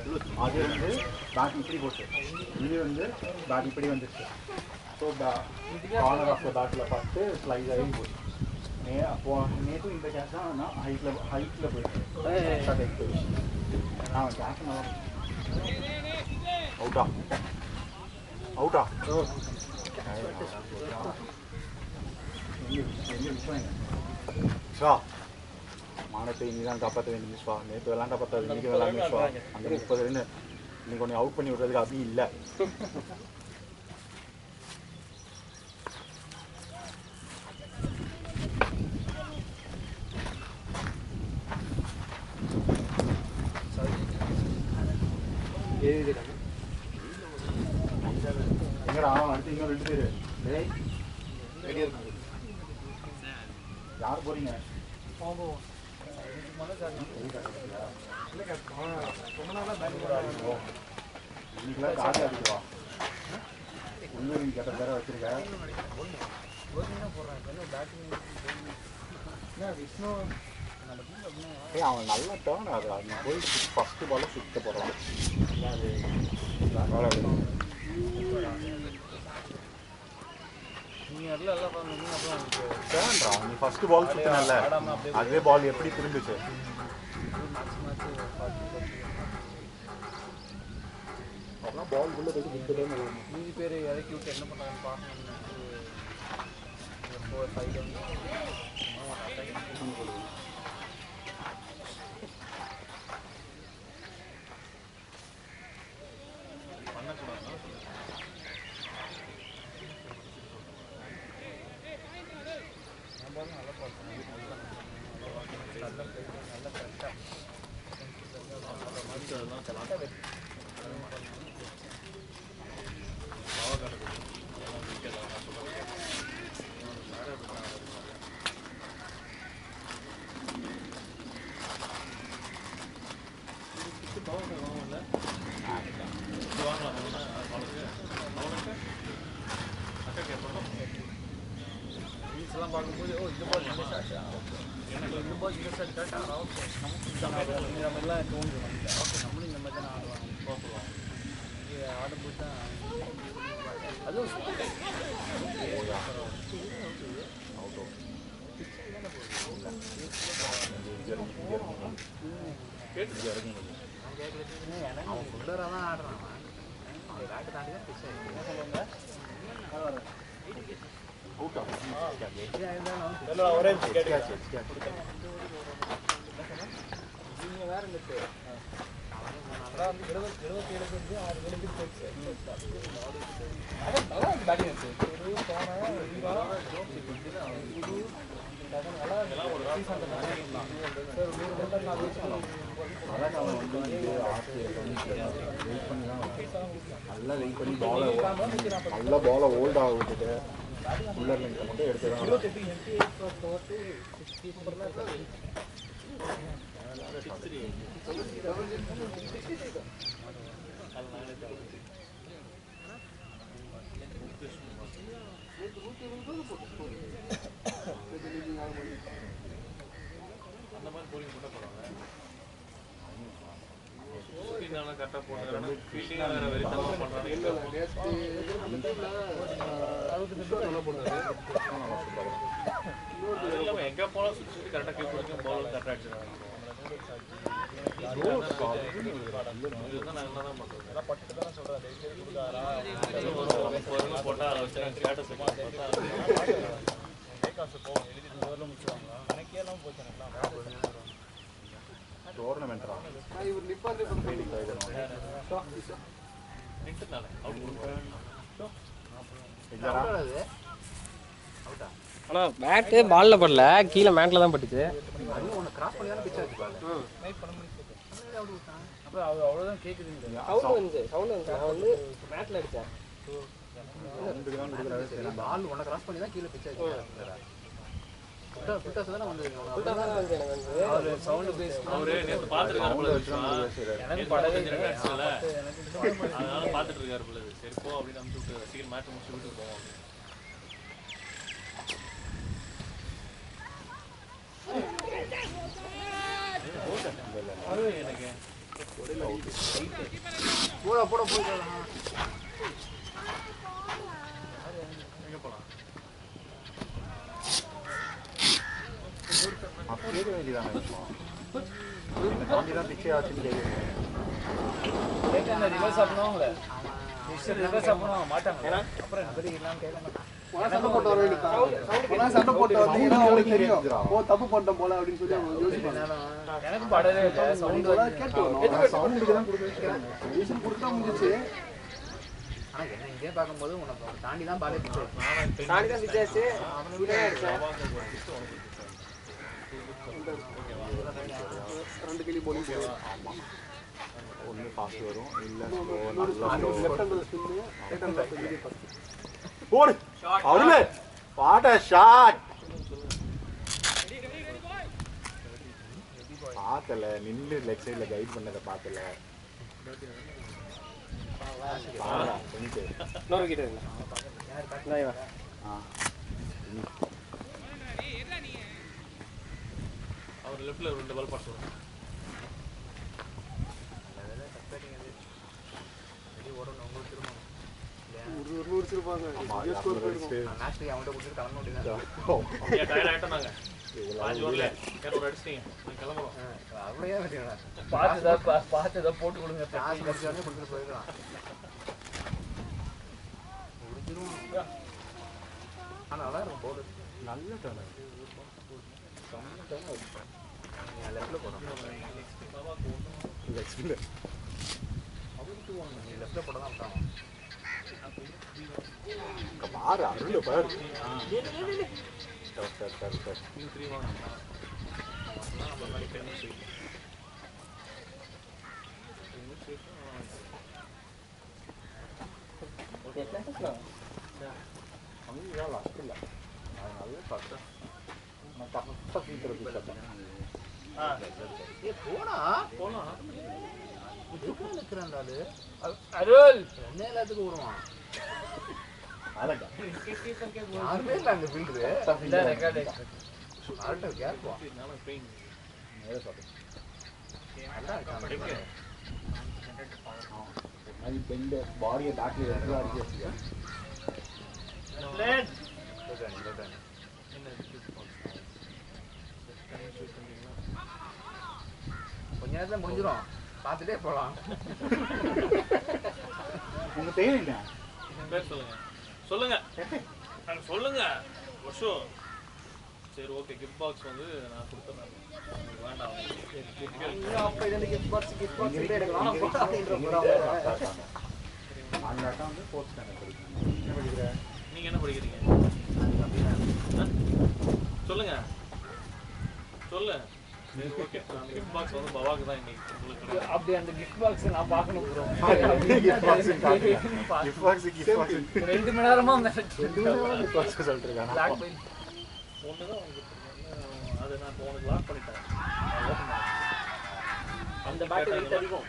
அது வந்து பேட் இப்படி போச்சு. இது வந்து பேட் இப்படி வந்துச்சு. ஸோ கார்னர் ஆஃப் த பேட்டில் பார்த்து ஸ்லைஸ் ஆகி போச்சு. நேற்று இந்த கேட்ச் தான் நான் ஹைட்டில் போயிட்டு ஷாட் ஆகி போயிடுச்சு. நான் கேட்ச் நல்லா அவுட்டா அவுட்டா விஸ்வா மானத்தை இனி தான் காப்பாற்ற வேண்டிய விஸ்வா. நேற்று விளாண்டா பத்தாது, இன்னைக்கு விளாண்டு விஸ்வா. அந்த 30 ரன் இன்னைக்கு கொஞ்சம் அவுட் பண்ணி விடுறதுக்கு அப்படி இல்லை. எங்கடா அடுத்து இன்னும் 2 பேர் ரெடியாக இருக்காங்க. யார் போறீங்க? இன்னைக்குலாம் காசு அடிக்குவா. உள்ளூர் கேட்ட பேரை வச்சிருக்க. அவன் நல்ல டேர்ன் ஆகுது. அது போய் ஃபர்ஸ்ட் பால சுத்த போடுறான். சேவன்டா நீ ஃபர்ஸ்ட் பால் சுத்தினல்ல அதே பால் எப்படி திரும்பிச்சு அப்பலாம் பால் உள்ள போய் விட்டுட்டே போகும் மீதி பேர் இறக்கி விட்டு என்ன பண்ணாங்கன்னு பார்க்கணும்னு 4-5 இதெல்லாம் பார்க்கும்போது இந்த பால் இந்த ஷாட்டா எனக்கு இந்த பால் இந்த ஷாட் கரெக்டாக ஓகே நமக்கு இந்த மாதிரிலாம் தோணுது ஓகே நம்மளும் இந்த மாதிரி தான் ஆடலாம் போகலாம் ஆடும்போது தான் அதுவும் அவன் ஃபுல்லராக தான் ஆடுறான் விளையாட்டு தாண்டி தான் பிச்சை என்ன சொல்லுவாங்க ஒரே வேற இல்லை அதான் 77 பேருக்கு 6 பேருக்கு போச்சு நல்லா பேட்டிங் இருந்துச்சு நல்லா வெயிட் பண்ணி பாலை நல்லா பாலை ஓல்ட் ஆக விட்டுட்டு உள்ளர் லைன் மட்டும் எடுத்துதான் அந்த மாதிரி போலிங் போட்டால் போகிறாங்க கரெக்டாக போடுறாங்க ஃபீல்டிங்காக வேறு வெறித்தனமாக பண்ணுறாங்க அது இல்லாமல் எங்கே போனால் சுற்றி கரெக்டாக கீழ் கொடுக்க பால் கரெக்டாக அடிச்சிடுறாங்க இதுதான் நான் என்ன தான் பண்ணுறேன் பட்டு தானே சொல்கிறேன் போட்டால் அதை வச்சு ஸ்டேட்டஸ் காசு போகும் எழுதி முதல்ல முடிச்சுவாங்க கணக்கே எல்லாம் போச்சு எனக்குலாம் டோர்னமெண்ட்ரா இவர் நிப்பாட்டி ஆனா பேட்டு பால்ல படல கீழே மேட்ல தான் பட்டுச்சு கிராஸ் பண்ணி தானே பிச்சை ஆச்சு அப்போ அவ்வளோதான் கேட்குதுங்க சவுண்ட் வந்து நான் வந்து மேட்ல அடிச்சேன் பால் உன்னை கிராஸ் பண்ணி தான் கீழே பிச்சை ஆச்சு புட்டாஸ் தானே வந்து அவர் சவுண்ட் பேஸ் அவரு நேற்று பார்த்துருக்காரு எனக்கு படவே அதனால பார்த்துட்டு இருக்காரு பிள்ளை சரி போ அப்படின்னு அனுப்பிச்சு விட்டு சீக்கிரம் மேட்ச் முடிச்சு வீட்டுக்கு போவோம் எனக்கு போட போட போய் எங்கே போகலாம் கேட்க வேண்டியதானே தாண்டி தான் பிச்சை ஆச்சுன்னு கேட்க ரிவர்ஸ் பண்ணுவாங்களே ரிவர்ஸ் பண்ணுவாங்க மாட்டாங்க அப்புறம் என்ன கேட்க மாட்டாங்க சண்டை போட்டு வந்தீங்கன்னா அவங்களுக்கு தெரியும் ஓ தப்பு பண்ணிட்டோம் போல அப்படின்னு சொல்லி அவங்க யோசிப்பாங்க. எனக்கு படவே இல்லை சவுண்ட் சவுண்டுக்கு தான் கொடுக்குறேன் ரீசன் கொடுத்தா முடிஞ்சிச்சு. ஆனால் என்ன இங்கே பார்க்கும்போது உனக்கு தாண்டி தான் பாலே பிச்சை தாண்டி தான் பிச்சாச்சு ரெண்டு கிளி போலிங் ஒன்று ஃபாஸ்ட் வரும் இல்லை left handle spin right handle first போடு அவருமே வாட் அ ஷாட் பார்த்தல நின்று லெக் சைடில் கைட் பண்ணதை பார்த்தல இன்னொரு கிட்ட இருக்கு அவர் லெஃப்ட்ல 2 பால் பாஸ் வரும் ஒரு அடிச்சிருப்பாங்க மேட்ச்க்கு அவன்கிட்ட கொடுத்து கிளம்ப முடியல. ஏன் டயர்ட் ஆயிட்டோம் பாஞ்சு வரல கேட்டு அடிச்சிட்டீங்க நான் கிளம்புறோம். அவ்வளோ வெட்டினா பார்த்து ஏதாவது போட்டு கொடுங்க. காசு முடிச்சாலே கொடுத்துட்டு போயிடலாம். ஆனால் நல்லா இருக்கும் போடு. நல்ல டர்னர் லெஃப்டில் போடுறோம். இது எக்ஸ்பீரியன்ஸ் நீ லெஃப்டில் போட தான் விட்டாங்க. பாரு அருள் பாரு அங்கேயா அஷ்டம் இல்லை அது நல்ல கஷ்டம் நான் கரெக்டாக ஃபீல் போலாம் நிற்கிறான் அருள் என்ன எல்லாத்துக்கும் விடுவான். அழகா யாருமே இல்லை அங்கே ஃபீல்டு. ரெக்கார்டு ஆல்ட்ட கேட்போம். நேரம் சாப்பிட்டு நல்லா இருக்கான். அது பெண்டு பாடியை பேக்கில் எல்லாம் அடிச்சு வச்சுக்க கொஞ்ச நேரத்தில் முடிஞ்சிடும். பார்த்துட்டே போகலாம். உங்கள் பேர் என்ன பேர் சொல்லுங்க சொல்லுங்க வருஷம். சரி ஓகே கிஃப்ட் பாக்ஸ் வந்து நான் கொடுத்துறேன். வேண்டாம் அப்போ இதில் கிஃப்ட் பாக்ஸ் எடுக்கலாம். அந்த அக்கா வந்து 4th ஸ்டாண்டர்ட் படிக்கிறேன். என்ன படிக்கிற? நீங்க என்ன படிக்கிறீங்க? சொல்லுங்க சொல்லு. சரி ஓகே அந்த கிஃப்ட் பாக்ஸ் வந்து பவாக்கு தான் இன்னைக்கு உங்களுக்கு. அப்படி அந்த கிஃப்ட் பாக்ஸ் நான் பார்க்கணும் ப்ரோ. கிஃப்ட் பாக்ஸ் ரெண்டு மணி நேரமா கிஃப்ட் பாக்ஸ் சொல்லிட்டு இருக்காங்க. ஒன்று தான் உங்களுக்கு அது நான் இப்போ உனக்கு லாக் பண்ணிட்டேன். அந்த பேட்டரி தெரியும்.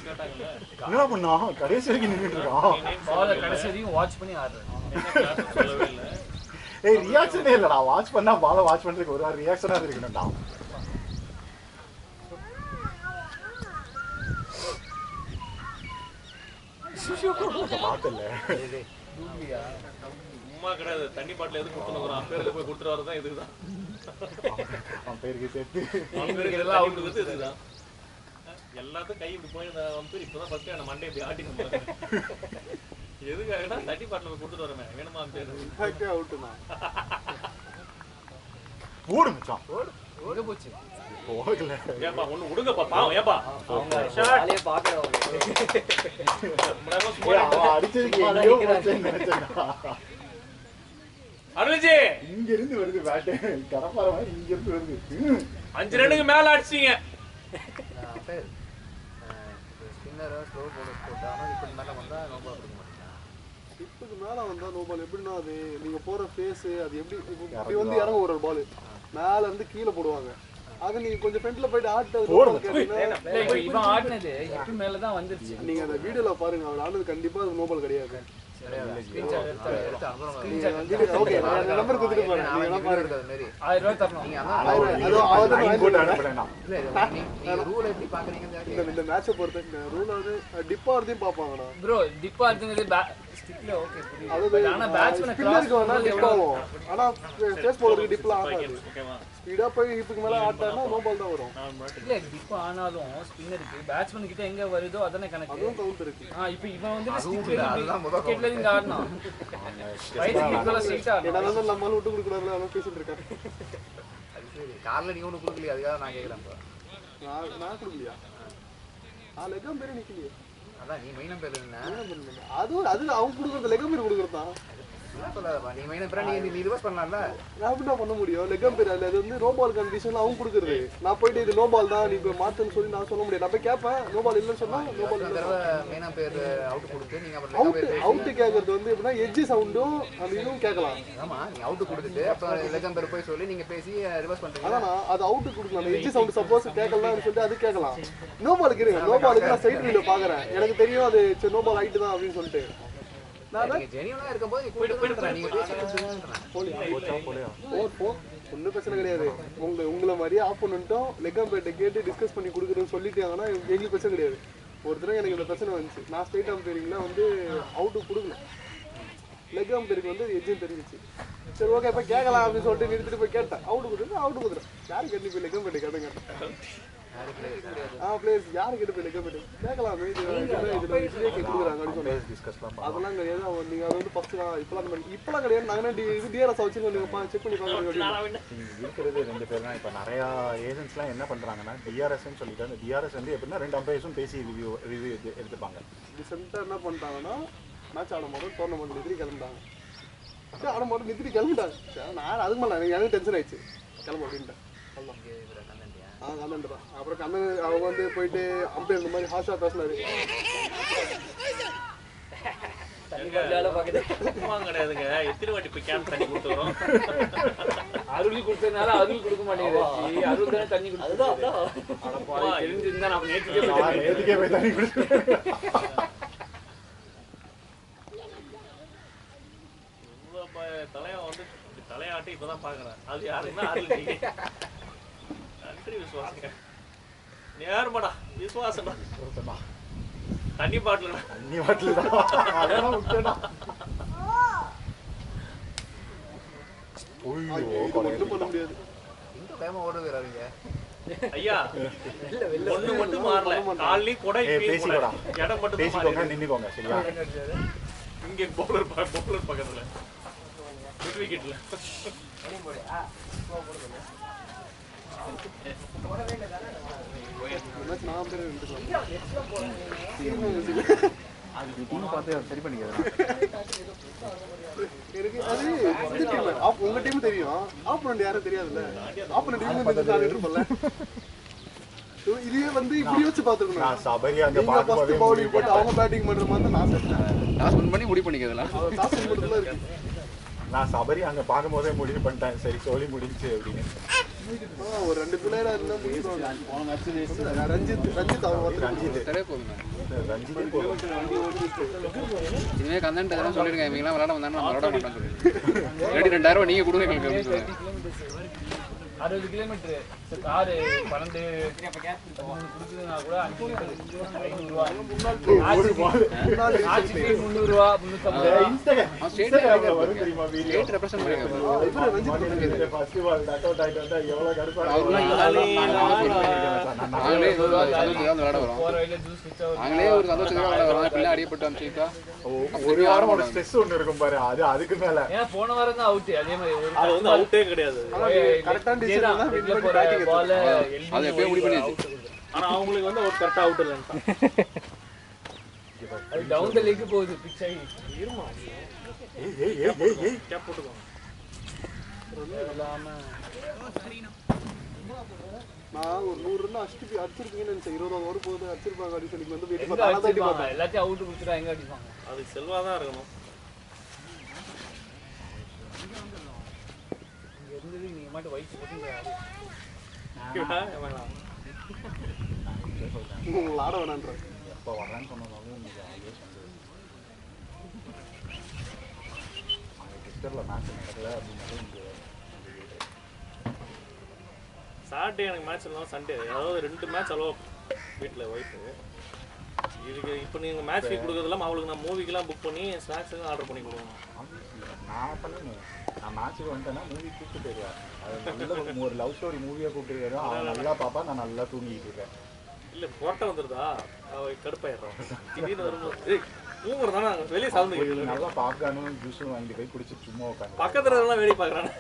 கேட்டாங்கல்ல என்ன பண்ணா கடைசி வரைக்கும் நின்றுட்டு இருக்கான். பால கடைசி வரையும் வாட்ச் பண்ணி ஆடுறேன். என்ன சொல்லவே இல்லை. ஏய் ரியாக்ஷனே இல்லடா. வாட்ச் பண்ணா பால வாட்ச் பண்றதுக்கு ஒரு ரியாக்ஷனா இருக்கணும்டா. பாத்தல சும்மா கிடையாது. தண்ணி பாட்டில் எது கொடுத்துருக்குறோம் பேருக்கு போய் கொடுத்துட்டு வரதான் இதுதான். அவன் பேருக்கு சேர்த்து அவன் பேருக்கு எல்லாம் அவுட் கொடுத்து இதுதான். எல்லாத்துக்கும் கை இப்படி போய் வந்து இப்போதான் ஃபர்ஸ்ட் என்ன மண்டே இப்படி ஆட்டிட்டு எதுக்காகனா தண்ணி பாட்டில் போய் கொடுத்துட்டு வரமே வேணுமா பேரு அவுட்டுனா போடு மச்சான். எங்கே போச்சு? போகல ஏப்பா ஒண்ணு விடுங்கப்பா பாவம். ஏப்பா வேலையை பார்க்குறவங்க அவன் அடிச்சதுக்கு எங்கேயோ போச்சேன்னு நினைச்சேன்டா. அருள்ஜி இங்க இருந்து வருது பேட்டு கடப்பார மாதிரி இங்க இருந்து வருது. 5 ரன்னுக்கு மேல அடிச்சீங்க. ஸ்பின்னரை ஸ்லோ போட்டாலும் இப்படி மேலே வந்தால் நோ பால் கொடுக்க மாட்டேங்க. டிப்புக்கு மேலே வந்தால் நோ பால். எப்படின்னா அது நீங்கள் போகிற ஃபேஸு அது எப்படி இப்படி வந்து இறங்க ஒரு பால் மேலே இருந்து கீழே போடுவாங்க. ஆக நீங்கள் கொஞ்சம் ஃப்ரண்ட்டில் போயிட்டு ஆட்டு இவன் ஆடினது இப்படி மேல தான் வந்துருச்சு. நீங்கள் அந்த வீடியோவில் பாருங்கள். அவர் ஆனது கண்டிப்பாக அது நோ பால் கிடையாது. ஓகே நம்பர் கொடுத்துட்டு போறேன். நீங்க பாருங்க அது மாதிரி 1000 ரூபாய் தரணும். நீங்க ரூல் எப்படி பாக்குறீங்க? இந்த மேட்சை பொறுத்த இந்த ரூல் வந்து டிப்பாகிறதையும் பார்ப்பாங்கண்ணா. ப்ரோ டிப்பா இருக்குங்கிறது ஸ்டிக்ல ஓகே புரியுது. அதாவது ஆனா பேட்ஸ்மேன் ஸ்பின்னருக்கு வேணா டிப் ஆகும். ஆனா ஃபேஸ் பவுலருக்கு டிப்லாம் ஆகாது. ஓகேவா ஸ்பீடா போய் ஹிப்புக்கு மேல ஆட்டானா நோ பால் தான் வரும். இல்ல டிப் ஆனாலும் ஸ்பின்னருக்கு பேட்ஸ்மேன் கிட்ட எங்க வருதோ அதானே கணக்கு. அதுவும் கவுண்ட் இருக்கு. இப்போ இவன் வந்து விக்கெட்ல இருந்து ஆடணும். ரைட் கிக்ல ஸ்ட்ரைட்டா ஏன்னா வந்து நம்மால விட்டு கொடுக்க கூடாதுல அவன் பேசிட்டு இருக்கான். அது சரி கார்ல நீ ஒண்ணு கொடுக்கலையா? அதுக்காக நான் கேக்குறேன். நான் கொடுக்கலையா? லெகம் பேரே நிக்கலையே. அதான் நீ மெயினா பேர் என்ன? அது அவங்க கொடுக்குறது லெகம் பேர் கொடுக்குறதா? சொல்லாதப்பா நீ மெயினா பேர் நீ ரிவர்ஸ் பண்ணலாம்ல. நான் எப்படி பண்ண முடியும்? லெகம் பேர் அது வந்து நோ பால் கண்டிஷன்ல அவங்க கொடுக்குறது. நான் போயிட்டு இது நோ பால் தான் நீ இப்போ மாத்துன்னு சொல்லி நான் சொல்ல முடியாது. நான் போய் கேட்பேன் நோ பால் இல்லைன்னு சொன்னா நோ பால் தடவை மெயினா பேர் அவுட் கொடுத்து நீங்க அப்புறம் அவுட் கேட்கறது வந்து எப்படின்னா எட்ஜ் சவுண்டும் அந்த இதுவும் கேட்கலாம். ஆமா நீ அவுட் கொடுத்துட்டு அப்புறம் லெகம் பேர் போய் சொல்லி நீங்க பேசி ரிவர்ஸ் பண்றீங்க. ஆனா அது அவுட் கொடுக்கலாம். எட்ஜ் சவுண்ட் சப்போஸ் கேட்கலாம்னு சொல்லிட்டு அது கேட்கலாம். நோ பாலுக்கு இருங்க. நோ பாலுக்கு நான் சைட் வியூல பாக்குறேன். எனக்கு தெரியும் அது நோ பால் ஹைட் தான் அப்படின்னு சொல்லிட்டு நீங்க ஜெனியூனா இருக்கும்போது நீங்க ஒன்றும் பிரச்சனை கிடையாது. உங்களை மாதிரியே ஆப்போனன்ட்டும் லெகம் பேட்டை கேட்டு டிஸ்கஸ் பண்ணி கொடுக்குறேன்னு சொல்லிட்டாங்கன்னா எங்களுக்கு பிரச்சனை கிடையாது. ஒரு தடவை எனக்கு இந்த பிரச்சனை வந்துச்சு. நான் ஸ்டேட் அம்பையரிங்ல வந்து அவுட்டு கொடுக்கணும். லெக் அம்பேருக்கு வந்து எஜ்ஜுன்னு தெரிஞ்சிச்சு. சரி ஓகே இப்போ கேட்கலாம் அப்படின்னு சொல்லிட்டு நிறுத்திட்டு போய் கேட்டேன். அவுட்டு கொடுத்துறேன். யாரு கேட்டு போய் லெக் அம்பேட்டு கேட்டேன். பிளேஸ் யாரு கேட்டு போய் லெக் அம்பேட்டு கேட்கலாமே, இதுல கொடுக்குறாங்க அப்படின்னு சொன்னேன். அதெல்லாம் கிடையாது. நீங்கள் அது வந்து ஃபர்ஸ்ட் இப்பெல்லாம் கிடையாது. நாங்கள் டிஆர்எஸ் வச்சு நீங்கள் செக் பண்ணி பார்க்க இருக்கிறது 2 பேர் தான். இப்போ நிறையா ஏஜென்ட்ஸ்லாம் என்ன பண்ணுறாங்கன்னா டிஆர்எஸ்ன்னு சொல்லிட்டு அந்த டிஆர்எஸ் வந்து எப்படின்னா 2 அம்பையர்ஸும் பேசி ரிவ்யூ எடுத்துப்பாங்க. ரீசெண்டாக என்ன பண்ணிட்டாங்கன்னா மேட்ச் ஆடும் போது டோர்னமெண்ட் நிதிரி கிளம்பிட்டாங்க. சரி ஆடும் போது நிதிரி கிளம்பிட்டாங்க. சரி நான் அதுக்கு மேலே எனக்கு டென்ஷன் ஆயிடுச்சு. கிளம்ப அப்படின்ட்டேன். கண்ணன் தான். அப்புறம் கண்ணன் அவங்க வந்து போயிட்டு அம்பையர் இந்த மாதிரி ஹாஷா பேசினாரு. கிடையாதுங்க, எத்தனை வாட்டி போய் கேன் தண்ணி கொடுத்துறோம். அருள் கொடுத்ததுனால அருள் கொடுக்க மாட்டேங்குது. அருள் தானே தண்ணி கொடுத்தது. தெரிஞ்சிருந்தா நான் நேற்றுக்கே போய் தண்ணி கொடுத்து தலையை வந்து தலையாட்டி இப்பதான் பாக்குறேன். அது யாருன்னா நன்றி விசுவாசங்க. நேர்மடா விசுவாசம். தண்ணி பாட்டில் ஐயா ஒண்ணு மட்டும் மாறல. காலையும் கொடை இடம் மட்டும் நின்னுக்கோங்க சரியா. இங்க பவுலர் பக்கத்துல விக்கெட்ல சரி பண்ணிக்கிறேன். உங்க டீம் தெரியும், ஆப்போனன்ட் யாரும் தெரியாதுல்ல. ஆப்போனன்ட் இதுவே வந்து இப்படி வச்சு பாத்துக்கணும். அவங்க பேட்டிங் பண்ற மாதிரி நான் டாஸ் வின் பண்ணி முடிவு பண்ணிக்கிறதுல டாஸ் வின் பண்றதுல இருக்கு. நான் சபரி அங்க பாக்கும்போதே முடிவு பண்ணிட்டேன். சரி சோலி முடிஞ்சு அப்படின்னு. ஒரு 2 பிளேயரா இருந்தா ரஞ்சித் இனிமே கந்தன் எதாவது சொல்லிருங்க. இவங்கெல்லாம் விளையாட வந்தாங்க விளையாட மாட்டான்னு சொல்லிட்டு 2000 நீங்க கொடுங்க எங்களுக்கு. 60 கிலோமீட்டர் காரு 12 கொடுக்குதுன்னா கூட 500 ரூபா 300 ரூபா 350 அடியப்பட்டு அமிச்சிட்டா ஒரு வாரம் ஸ்ட்ரெஸ் ஒன்று இருக்கும் பாரு. அது அதுக்கு மேல போன வாரம் தான் அவுட். அதே மாதிரி அது வந்து அவுட்டே கிடையாது. ஆனா அவங்களுக்கு வந்து ஒரு கரெக்டா அவுட் இல்லைன்னு டவுன் த லெக் போகுது. பிட்ச் ஆகி இருமா கேப் போட்டுக்கோங்க. நான் ஒரு 100 ரன் அடிச்சிருப்பீங்கன்னு நினைச்சேன். 20 ஓவர் போகுது அடிச்சிருப்பாங்க அப்படின்னு சொல்லி வந்து எல்லாத்தையும் அவுட் கொடுத்துட்டா எங்க அடிப்பாங்க. அது செல்வா தான் இருக்கணும். இங்க இருந்தது நீங்க மட்டும் வயிற்று போட்டு ஆட வேணான்ற எப்போ வரேன்னு சொன்னாலும் ட்விட்டரில் மேட்ச் நடக்கல அப்படின்னு சாட்டர்டே எனக்கு மேட்ச் இருந்தாலும் சண்டே அதாவது 2 மேட்ச் அளவு வீட்டில் ஒய்ஃபு. இதுக்கு இப்போ நீங்கள் மேட்ச் ஃபீ கொடுக்குறதுலாம் அவளுக்கு நான் மூவிக்கெலாம் புக் பண்ணி ஸ்நாக்ஸுக்கும் ஆர்டர் பண்ணி கொடுக்கணும். நான் பண்ணுவேன். நான் மேட்ச்சுக்கு வந்துட்டேன்னா மூவி கூப்பிட்டு போயிடுவேன். அது நல்ல ஒரு லவ் ஸ்டோரி மூவியாக கூப்பிட்டு அவன் நல்லா பாப்பா, நான் நல்லா தூங்கிட்டு இருக்கேன். இல்லை போட்டோ வந்துருதா கடுப்பாயிடுறோம். திடீர்னு வரும்போது தூங்குறதானா வெளியே சார்ந்து நல்லா பாப்கார்னும் ஜூஸும் வாங்கிட்டு போய் குடிச்சு சும்மா உட்காந்து பக்கத்தில் எல்லாம் வேடி பார்க்குறானே.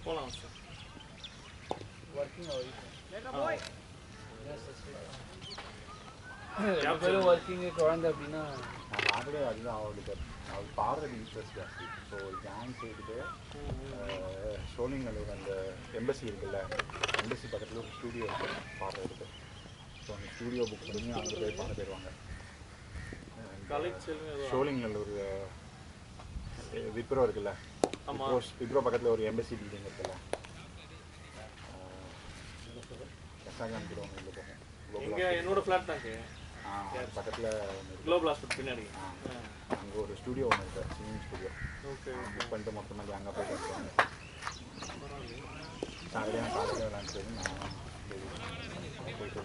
போகலாம் சார். ஒர்க்கிங் குழந்தை அப்படின்னா ஆல்ரெடி அதுதான் அவளுக்கு பாடுறது இன்ட்ரெஸ்ட் ஜாஸ்தி. ஸோ கேங் செய்துட்டு சோழிங்கல்லூர் அந்த எம்பசி இருக்குல்ல, எம்பசி பக்கத்தில் ஒரு ஸ்டூடியோ இருக்குது பாடுறதுக்கு. ஸோ அந்த ஸ்டூடியோ புக் பண்ணி அங்கே போய் பாட போயிடுவாங்க. சோழிங்கல்லூர் விப்ரோ இருக்குல்ல, விப்ரோ பக்கத்தில் ஒரு எம்பசி பில்டிங் இருக்குல்ல, என்னோட ஃப்ளாட் தான் பக்கத்தில் குளோபல் ஹாஸ்பிட்டல் பின்னாடி அங்கே ஒரு ஸ்டூடியோ ஒன்று இருக்குது, சிங்கிங் ஸ்டூடியோ. புக் பண்ணிட்டு மொத்தமாக அங்கே போய் கட்டுவாங்க. சாட்டர்டே நான் காலையில் விளாண்டு நான் போயிட்டு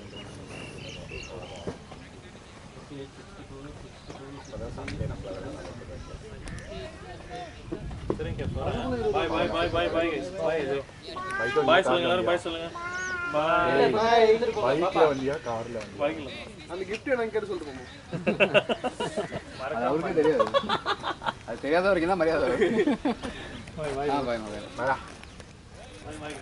சரிங்க பாய் பாய் பாய் பாய் பாய் பாய் பாய் சொல்லுங்க எல்லாரும் பாய் சொல்லுங்க பாய் பைக்ல வந்தியா கார்ல வந்தியா பைக்ல அந்த gift எனக்கு கேட்டு சொல்லிட்டு போங்க. அது அவருக்கும் தெரியாது. அது தெரியாத வரைக்கும் தான் மரியாதை வரும். பாய் பாய் பாய் பாய். வாடா பாய் பாய்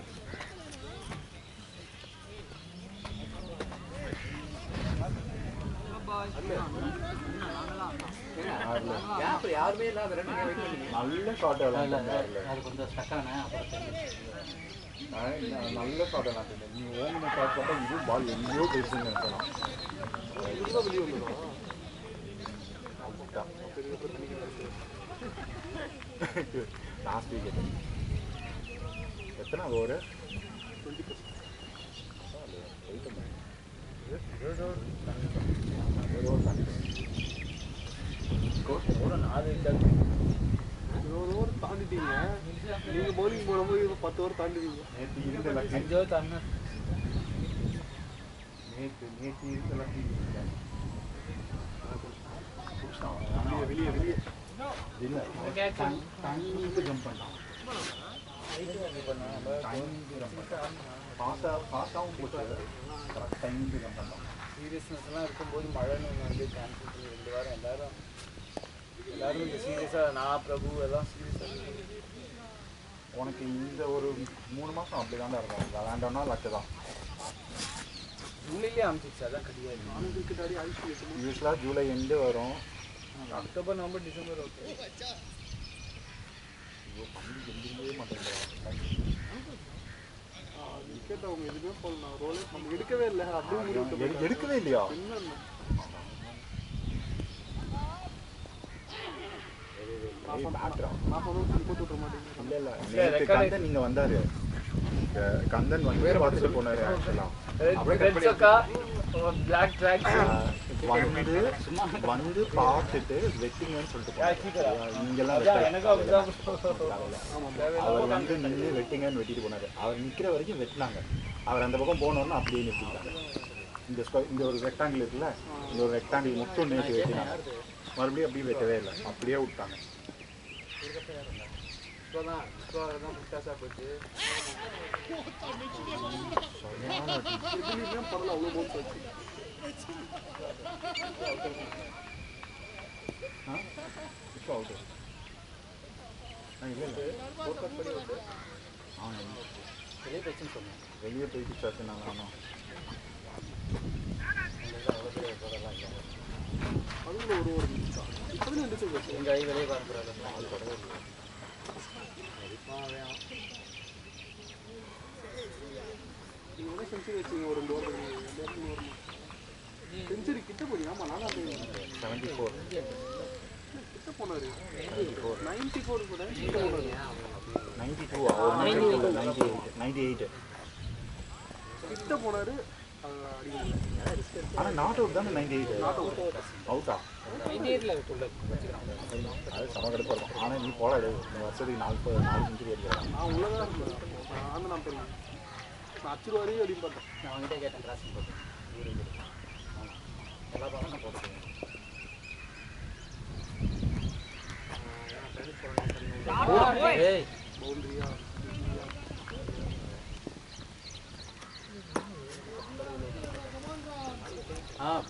கேப் யாருமே இல்லாத ரெண்டு வெயிட் பண்ணீங்க. நல்ல ஷாட் எல்லாம் கார்ல அது கொஞ்சம் ஸ்டக்கான அப்புறம் நல்ல ஷாட் எல்லாம் நீ ஓங்கின ஷாட் பார்த்தா இது பால் எங்கேயோ போயிடுச்சுன்னு நினைக்கலாம் இதுதான் வெளியே வந்துடும். லாஸ்ட் விக்கெட் எத்தனை ஓவர் 20%. ஒரு ஓவர் தாண்டிட்டீங்க. நீங்க bowling போடும்போது 10 ஓவர் தாண்டிட்டீங்க. நேற்று இருந்த லட்சம் நேற்று இருந்த லட்சம் வெளியே வெளியே இல்லை டைமுக்கு ஜம்ப் பண்ணான் டைமுக்கு ஜம்ப் பண்ணான் ஃபாஸ்ட்டாகவும் போட்டு கரெக்ட் டைமுக்கு ஜம்ப் பண்ணான் சீரியஸ்னஸ்லாம் இருக்கும்போது மழைன்னு வந்து கேன்சல் பண்ணி 2 வாரம் எல்லாரும் இந்த சீரியஸாக நான் பிரபு எல்லாம் சீரியஸாக உனக்கு இந்த ஒரு 3 மாதம் அப்படி தான் இருக்கும் விளாண்டோன்னா லக்கு தான் ஜூலையிலே அமைச்சிச்சு அதான் கிடையாது. நானும் கிரிக்கெட் ஆடி ஐபிஎல் யூஸ்வலாக ஜூலை எண்டு வரும் அக்டோபர் நவம்பர் டிசம்பர் ஓகே. எந்திரிக்கவே மாட்டேங்கிறான் விக்கெட் அவங்க எதுவுமே போடலாம். ரோலே நம்ம எடுக்கவே இல்லை. அப்படியே முடிவு விட்டு எடுக்கவே இல்லையா என்னென்ன பேட்ரா நான் சொன்னது போட்டு விட்டுற மாட்டேங்கிறேன். இல்லை இல்லை நேற்று கந்தன் இங்கே வந்தார் கந்தன் வந்து பார்த்துட்டு போனார் பிளாக் ட்ராக் வந்து பார்த்துட்டு வெட்டிங்கன்னு சொல்லிட்டு போனாரு. இங்கெல்லாம் எனக்கும் அப்படிதான் அவர் வந்து நின்று வெட்டிங்கன்னு வெட்டிட்டு போனாரு. அவர் நிற்கிற வரைக்கும் வெட்டினாங்க. அவர் அந்த பக்கம் போனோன்னா அப்படியே நிறுத்திட்டாங்க. இந்த ஒரு ரெக்டாங்கிள் இருக்குல்ல, இந்த ஒரு ரெக்டாங்கிள் மட்டும் நேற்று வெட்டினாங்க. மறுபடியும் அப்படியே வெட்டவே இல்லை, அப்படியே விட்டாங்க. போச்சு பரவாயில்ல அவ்வளோ போட்டு வச்சு இப்போ அவுட்டு இல்லை வெளியே போயிடுச்சுன்னு சொன்னேன். வெளியே போயிட்டு சாச்சு நாங்கள் ஆமாம் அதுல ஒரு ஒரு நிமிஷம் இப்போதான் எந்திரிச்சு போச்சு. எங்கள் ஐ வெளியே பார்க்குறாரு அது படவே இல்லை. நீங்க வேணா செஞ்சுரி வச்சுங்க ஒரு 2 ஓவர் செஞ்சுரி கிட்ட போய் ஆமா நானும் அப்படி 74 கிட்ட போனாரு 94 கூட கிட்ட போனாரு 92 அவர் 98 கிட்ட போனாரு ஆனால் நாட் அவுட் தானே 98 அவுட்டா அது சம கடுப்பாக இருக்கும். ஆனால் நீ போல இந்த வருஷத்துக்கு 4 செஞ்சுரி அடிக்கலாம். நான் உள்ளதான் இருந்தேன். நான் போயிருந்தேன். நான் அச்சுருவாரி அப்படின்னு பார்த்தேன். நான் அவங்ககிட்ட கேட்டேன் கிராசிங் போட்டு எல்லா பாலும் நான் போட்டுருக்கேன். ஏய் பவுண்டரியா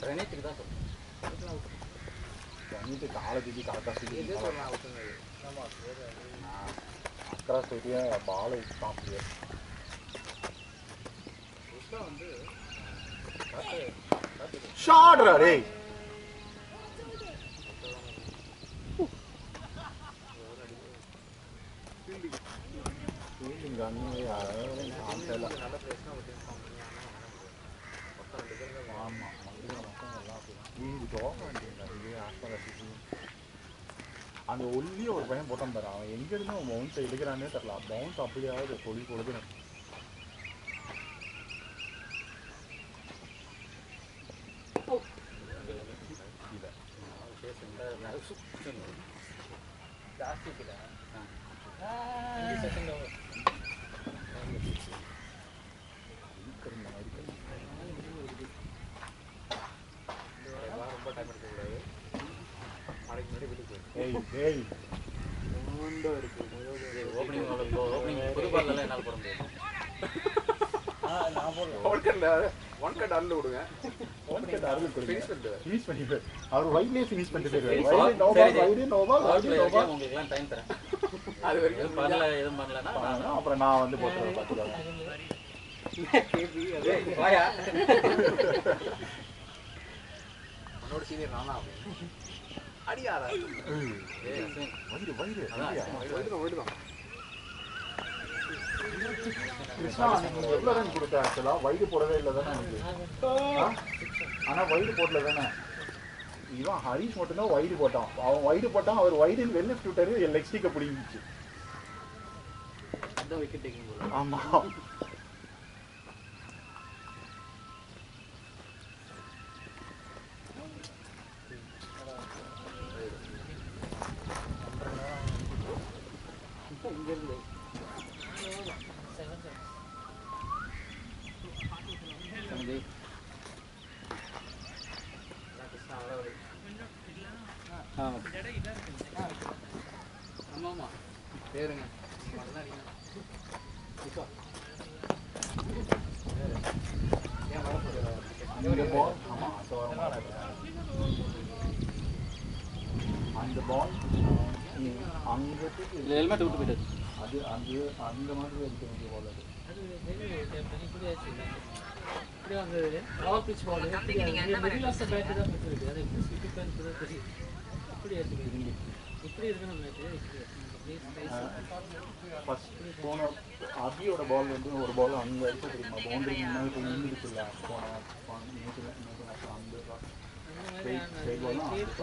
பிரணீத்துக்கு தான் சொல்றேன். பண்ணிட்டு காலை தூக்கி கரெக்டாக தூக்கி அக்கறை ஸ்டேட்டியே பால் விட்டான் அப்படியே. ஷாட்ரா டேய் ஃபீல்டிங் அங்கே ஆன்சர் இல்லை. ஆமாம் அந்த ஒல்லியே ஒரு பையன் போட்டான் பாரு, அவன் எங்க இருந்து அவன் பவுன்ஸ் எடுக்கிறானே தெரியல. பவுன்ஸ் அப்படியாவது பொழி பொழுது ரொம்ப டைம் எடுக்கக்கூடாது. டேய் ஓப்பனிங் புது பால்லாம் என்னால் போட முடியாது. ஒன் கட் அருள் கொடுங்க. ஒன் கட் அருள் கொடுங்க. ஃபினிஷ் பண்ணிடுவார். அவர் வைட்லயே ஃபினிஷ் பண்ணிட்டு போயிடுவார். Wide no ball. உங்களுக்குலாம் டைம் தரேன். அது வரைக்கும் பண்ணல எதுவும் பண்ணலன்னா அப்புறம் நான் வந்து போட்டுறேன். பார்த்துக்கலாம். வாயா உன்னோட சீனியர் நானா அடியாரா வைடு கிருஷ்ணா நீங்க எவ்வளவு ரன் கொடுத்த ஆக்சுவலா வைடு போடவே இல்லை தானே எனக்கு. ஆனா வைடு போடல தானே. இவன் ஹரிஷ் மட்டும்தான் வைடு போட்டான். அவன் வைடு போட்டான். அவர் வைடு வெளில விட்டாரு. லெக் ஸ்டிக்கை பிடிங்கிச்சு. அதான் விக்கெட் டேக்கிங் போல. ஆமா ஆமாமா பேருங்க அந்த பால் அங்கே ஹெல்மெட் விட்டு போயிட்டாரு. அது அது அந்த மாதிரி இருக்க வேண்டிய பால் அது. ஃபர்ஸ்ட் போன அபியோட பால் வந்து ஒரு பால் அங்கே அடிச்சு தெரியுமா பவுண்டரி முன்னாடி போய் நின்றுச்சுல்ல போன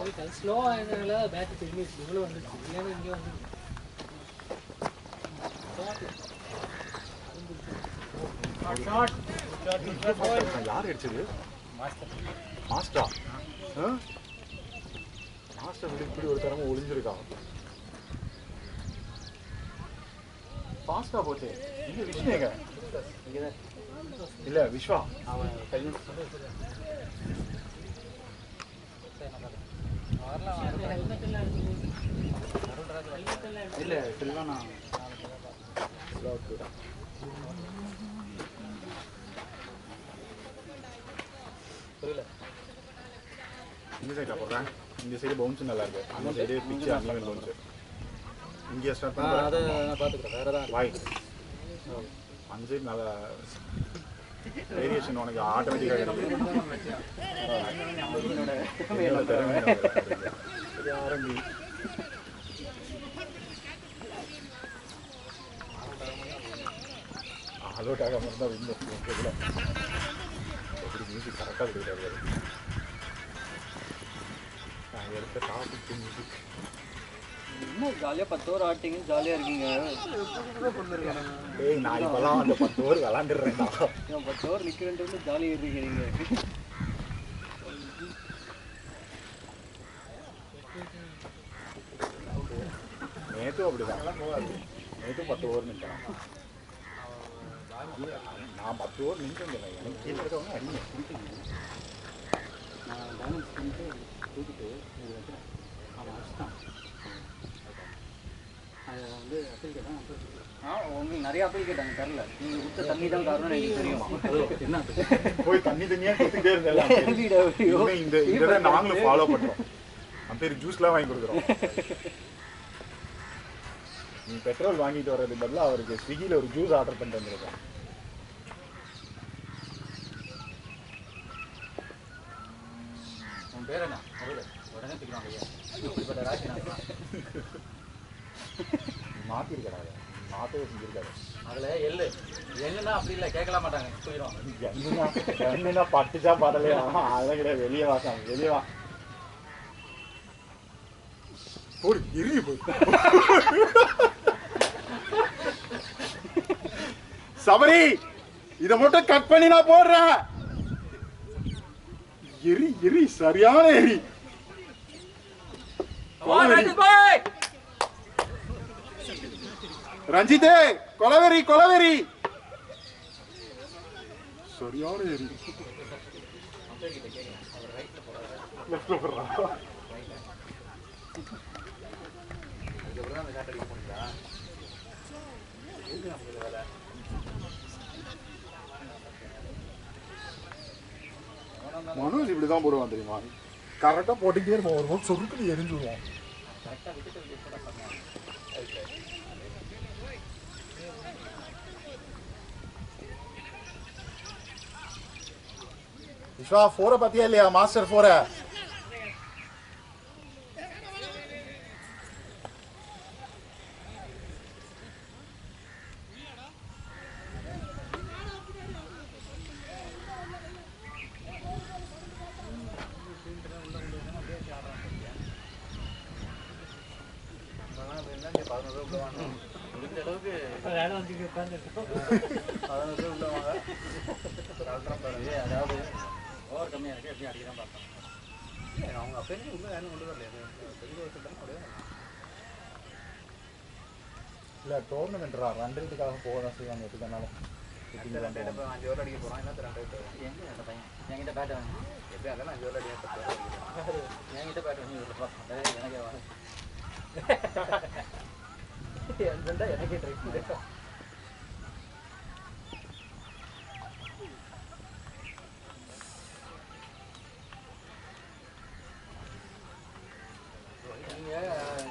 அந்த ஸ்லோ ஆனதுனால பேட் தெரிஞ்சிச்சு இவ்வளோ வந்துச்சு இல்லைன்னா இங்கே வந்து யார் அடிச்சது? மாஸ்டரா? மாஸ்டர் இப்படி ஒரு தரமா ஒளிஞ்சிருக்கான். ஃபாஸ்டா போச்சு. இங்க விஷ்ணுங்க இல்ல விஸ்வா அவன் இல்ல சில்வானா புரியல. இந்த சைடா போடுறேன். இந்த சைடு பவுன்ஸ் நல்லா இருக்கு. அந்த சைடு பிச்சு அன்லீவன் பவுன்ஸ். இங்கே ஸ்டார்ட் பண்ணுறேன். அதை நான் பார்த்துக்கிறேன். வேறு தான் வாய் அந்த சைடு நல்லா வேரியேஷன் உனக்கு ஆட்டோமேட்டிக்காக ஆரம்பி அலோட் ஆகாம இருந்தால் இன்னும் எப்படி மியூசிக் கரெக்டாக கொடுக்குறாரு. நான் எடுத்த டாபிக் மியூசிக் இன்னும் ஜாலியாக 10 ஓவர் ஆட்டிங்க ஜாலியாக இருக்கீங்க. ஏய் நான் இப்போலாம் அந்த 10 ஓவர் விளாண்டுறேன். 10 ஓவர் நிற்கிறேன்ட்டு ஜாலியாக இருக்கிறீங்க. நேற்றும் அப்படிதான். நேற்றும் 10 ஓவர் நிற்கலாம். நான் 10 ஓவர் நின்று எனக்கு கீழே இருக்கவங்க அடிங்க நான் பேலன்ஸ் பண்ணிட்டு தூக்கிட்டு இது வைக்கிறேன். அவன் அடிச்சிட்டான். அதை வந்து அப்பீல் கேட்டான். உங்களுக்கு நிறைய அப்பீல் கேட்டாங்க தரல. நீங்கள் கொடுத்த தண்ணி தான் காரணம் எனக்கு தெரியும். என்ன போய் தண்ணி தண்ணியாக கொடுத்துட்டே இருந்தேன். இந்த இதை நாங்களும் ஃபாலோ பண்ணுறோம். நம்ம பேர் ஜூஸ்லாம் வாங்கி கொடுக்குறோம். நீ பெட்ரோல் வாங்கிட்டு வர்றது பதிலாக அவருக்கு ஸ்விக்கியில் ஒரு ஜூஸ் ஆர்டர் பண்ணிட்டு வந்துருக்கேன். உன் பேர் என்ன? உடனே திக்கிறாங்க ஐயா. இப்படிப்பட்ட ராசி நான் மாற்றிருக்கடா. மாற்றவே செஞ்சுருக்காரு. அதில் எள்ளு எள்ளுன்னா அப்படி இல்லை, கேட்கலாம் மாட்டாங்க, போயிடும். என்னன்னா பட்டுச்சா படலையா? அதெல்லாம் கிடையாது. வெளியே வாசாங்க. வெளியே வா போடு. எரிய போய் சபரி இதை மட்டும் கட் பண்ணி நான் போடுறேன். எரி எரி சரியான எரி. ரஞ்சிதே கொலவெறி கொலவெறி சரியான எரி. இதுக்கப்புறம் தான் அந்த ஷாட் அடிக்க முடியுதா? எதுக்கு நமக்கு வேலை? மனோஜ் இப்படி தான் போடுவான் தெரியுமா? கரெக்டாக போட்டுக்கிட்டே இருப்போம், ஒரு போட்டு சொருக்குன்னு எரிஞ்சுடுவோம். கரெக்டாக விட்டுட்டு கூட பண்ணலாம். விஸ்வா 4 பார்த்தியா இல்லையா? மாஸ்டர் 4 முடிஞ்ச அளவுக்கு வேலை வந்து உட்காந்துருக்கோம். 11 உள்ள வாங்க. ஒரு அல்ட்ரம் பாருங்க. அதாவது ஓவர் கம்மியாக இருக்குது, எப்படி அடிக்கலாம் பார்க்கலாம். அவங்க அப்பயே உள்ள யாரும் கொண்டு வரலையா? பெரிய வச்சுட்டாங்க அப்படியே. இல்லை டோர்னமெண்ட்ரா, ரன் ரேட்டுக்காக போக தான் செய்வாங்க எதுக்கானாலும். 2 5 ஓவர் அடிக்க போகிறான், என்ன 2 ஓவர் எங்கே அந்த பையன் என்கிட்ட பேட் வாங்கி எப்படி அதெல்லாம் 5 ஓவர் அடிக்க 10 ஓவர் என்கிட்ட பேட் வாங்கி எனக்கே வாங்க எனக்கே ட்ரை பண்ணுறேன்.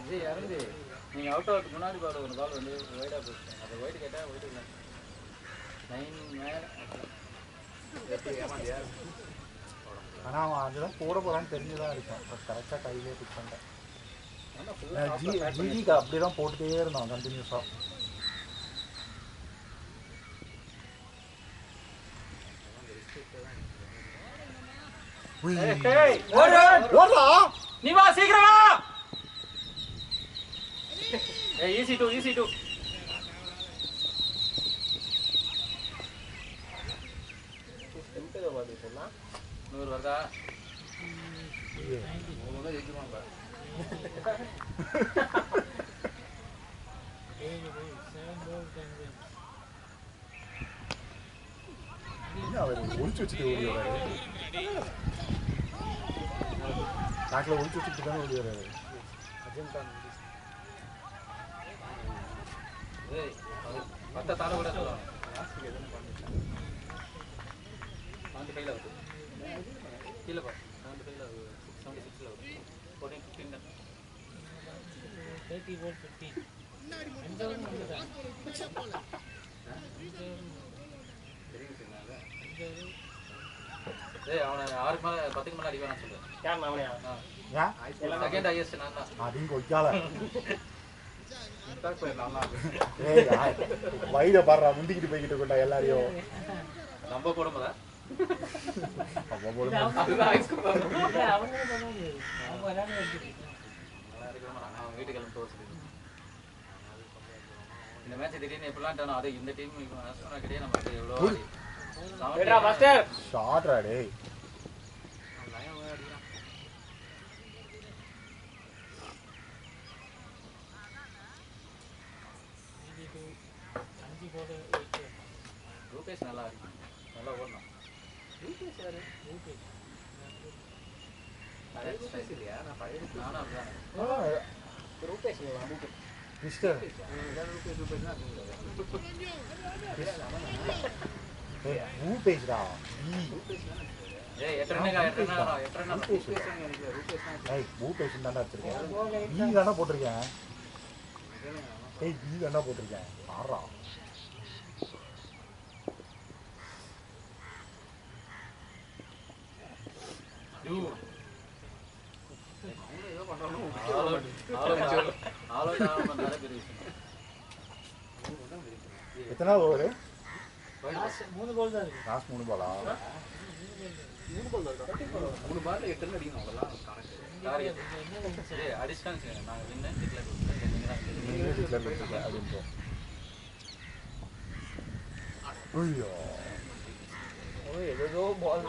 நீங்கள் இறந்து நீங்கள் அவுட் ஆகிறதுக்கு முன்னாடி பால் ஒரு பால் வந்து ஒயிடாக போச்சு. அது ஒயிட் கேட்டால் ஒயிட் இல்லை 9 மேலே எப்படி ஏமாந்தியா? ஆனால் அவன் அதுதான் போட போகிறான்னு தெரிஞ்சுதான் இருக்கான். கரெக்டாக கையிலே பிக் பண்ணிட்டேன். ஜிடிக்கு அப்படி தான் போட்டுட்டே இருந்தான் கண்டினியூஸாக. நீ வா சீக்கிரம் வா. ஈஸி டூ 100 வருதா? 100 ஜெயிச்சுருவாங்க. அவர் ஒழிச்சு வச்சுட்டு ஓடி வர்றாரு. நாக்கில் ஒழிச்சு வச்சுட்டு தானே ஓடி வர்றாரு. பத்த தாழ கூட சொல்லுவாங்க. லாஸ்ட்டுக்கு எதுவும் பண்ணிட்டேன். 75 வருது. கீழே பா 75 வருது. 76 வருது. 14 15 தான். 30 volt 15. அவனை 6 மேலே 10க்கு மேலே அடிக்க வேணாம் சொல்லு. யார் அவனையா? ஏன் செகண்ட் ஹையஸ்ட் நான் தான். அப்படின்னு கொய்யால இன்டாக்ட் போயிடலாம்ல. வயிறை பாடுறா, முந்திக்கிட்டு போய்கிட்டு கொண்டா எல்லாரையும். நம்ம போடும்போதா அப்போ போடுங்க. அதுதான் ஐஸ்க்கு போடுறோம். அவனே பண்ணுவாங்க. அவங்க எல்லாரும் எடுத்துட்டு அவன் வீட்டுக்கு கிளம்பி போக சொல்லி இந்த மேட்ச் திடீர்னு எப்படிலாம் டானோ அது இந்த டீம் கிடையாது நமக்கு எவ்வளோ மாஸ்டர் ஷார்ட்ரா டேய். ரூபேஷ் நல்லா இருக்கு, நல்லா ஓடணும். ரூபேஷ் யாரு? ரூபேஷ் இல்லையா? நான் பழைய நானும் அப்படிதான். ரூபேஷ் மிஸ்டர் ரூபேஷ் தான் ரூபேஷ்டா. ஏய் ரூபேஷ் ரூபேஷ் தாண்டா வச்சிருக்கேன். நீ தானே போட்டிருக்கேன். ஏய் நீ தாண்டா போட்டிருக்கேன். ஆறா எத்தனை ஓவர்? 3 கோல் தான் இருக்கு. லாஸ்ட் 3 பாலா? 3 பால் 8 ரன் அடிக்கணும் அவ்வளவுதான் டார்கெட். ஏய் அடிஸ்டன்ஸ் நாங்க வின்னர் டிக்ளேர் பண்ணுங்க. நீங்க டிக்ளேர் பண்ணிட்டீங்க அப்படின்றோம். ஐயோ ஏதோ பால்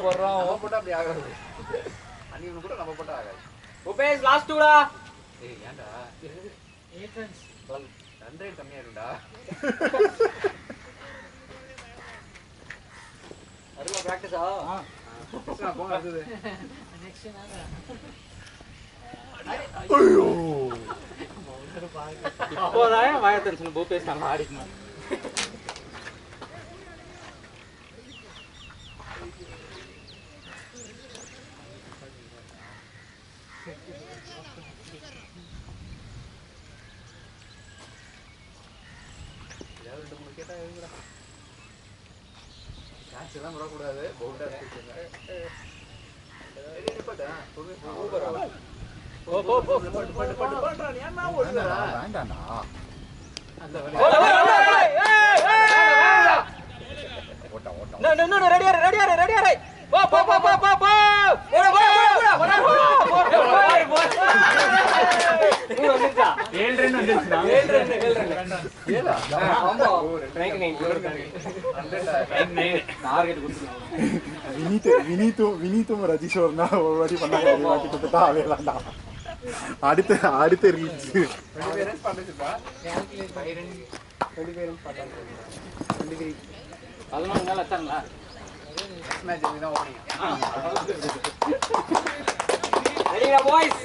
போடுறான். நம்ம போட்டா அப்படி ஆகாது. அன்னிக்கு கூட நம்ம போட்டா ஆகாது. ரூபேஷ் லாஸ்ட் டூடா. ஏய் ஏன்டா 8 runs. ரன் ரேட் கம்மியா இருக்குடா. அருமா பிராக்டிஸா? போங்க அடுத்தது. Next நாங்க இப்போதான் வாயத்தன் பூபேஷ் நல்லா ஆடிக்கணும். கேட்ச்லாம் விடக்கூடாது பவுண்டா இருக்குங்க. வேண்டாண்டா வினீத்தும் ரஜீஷோர்னா ஒரு வாட்டி பண்ணாங்க, ஒரு வாட்டி கொடுத்துட்டா அவையலாம்டா. அடுத்த ரீச் 11 மேல வச்சாங்களா? மேட்ச் தான் ஓபனிங். ரெடியா பாய்ஸ்?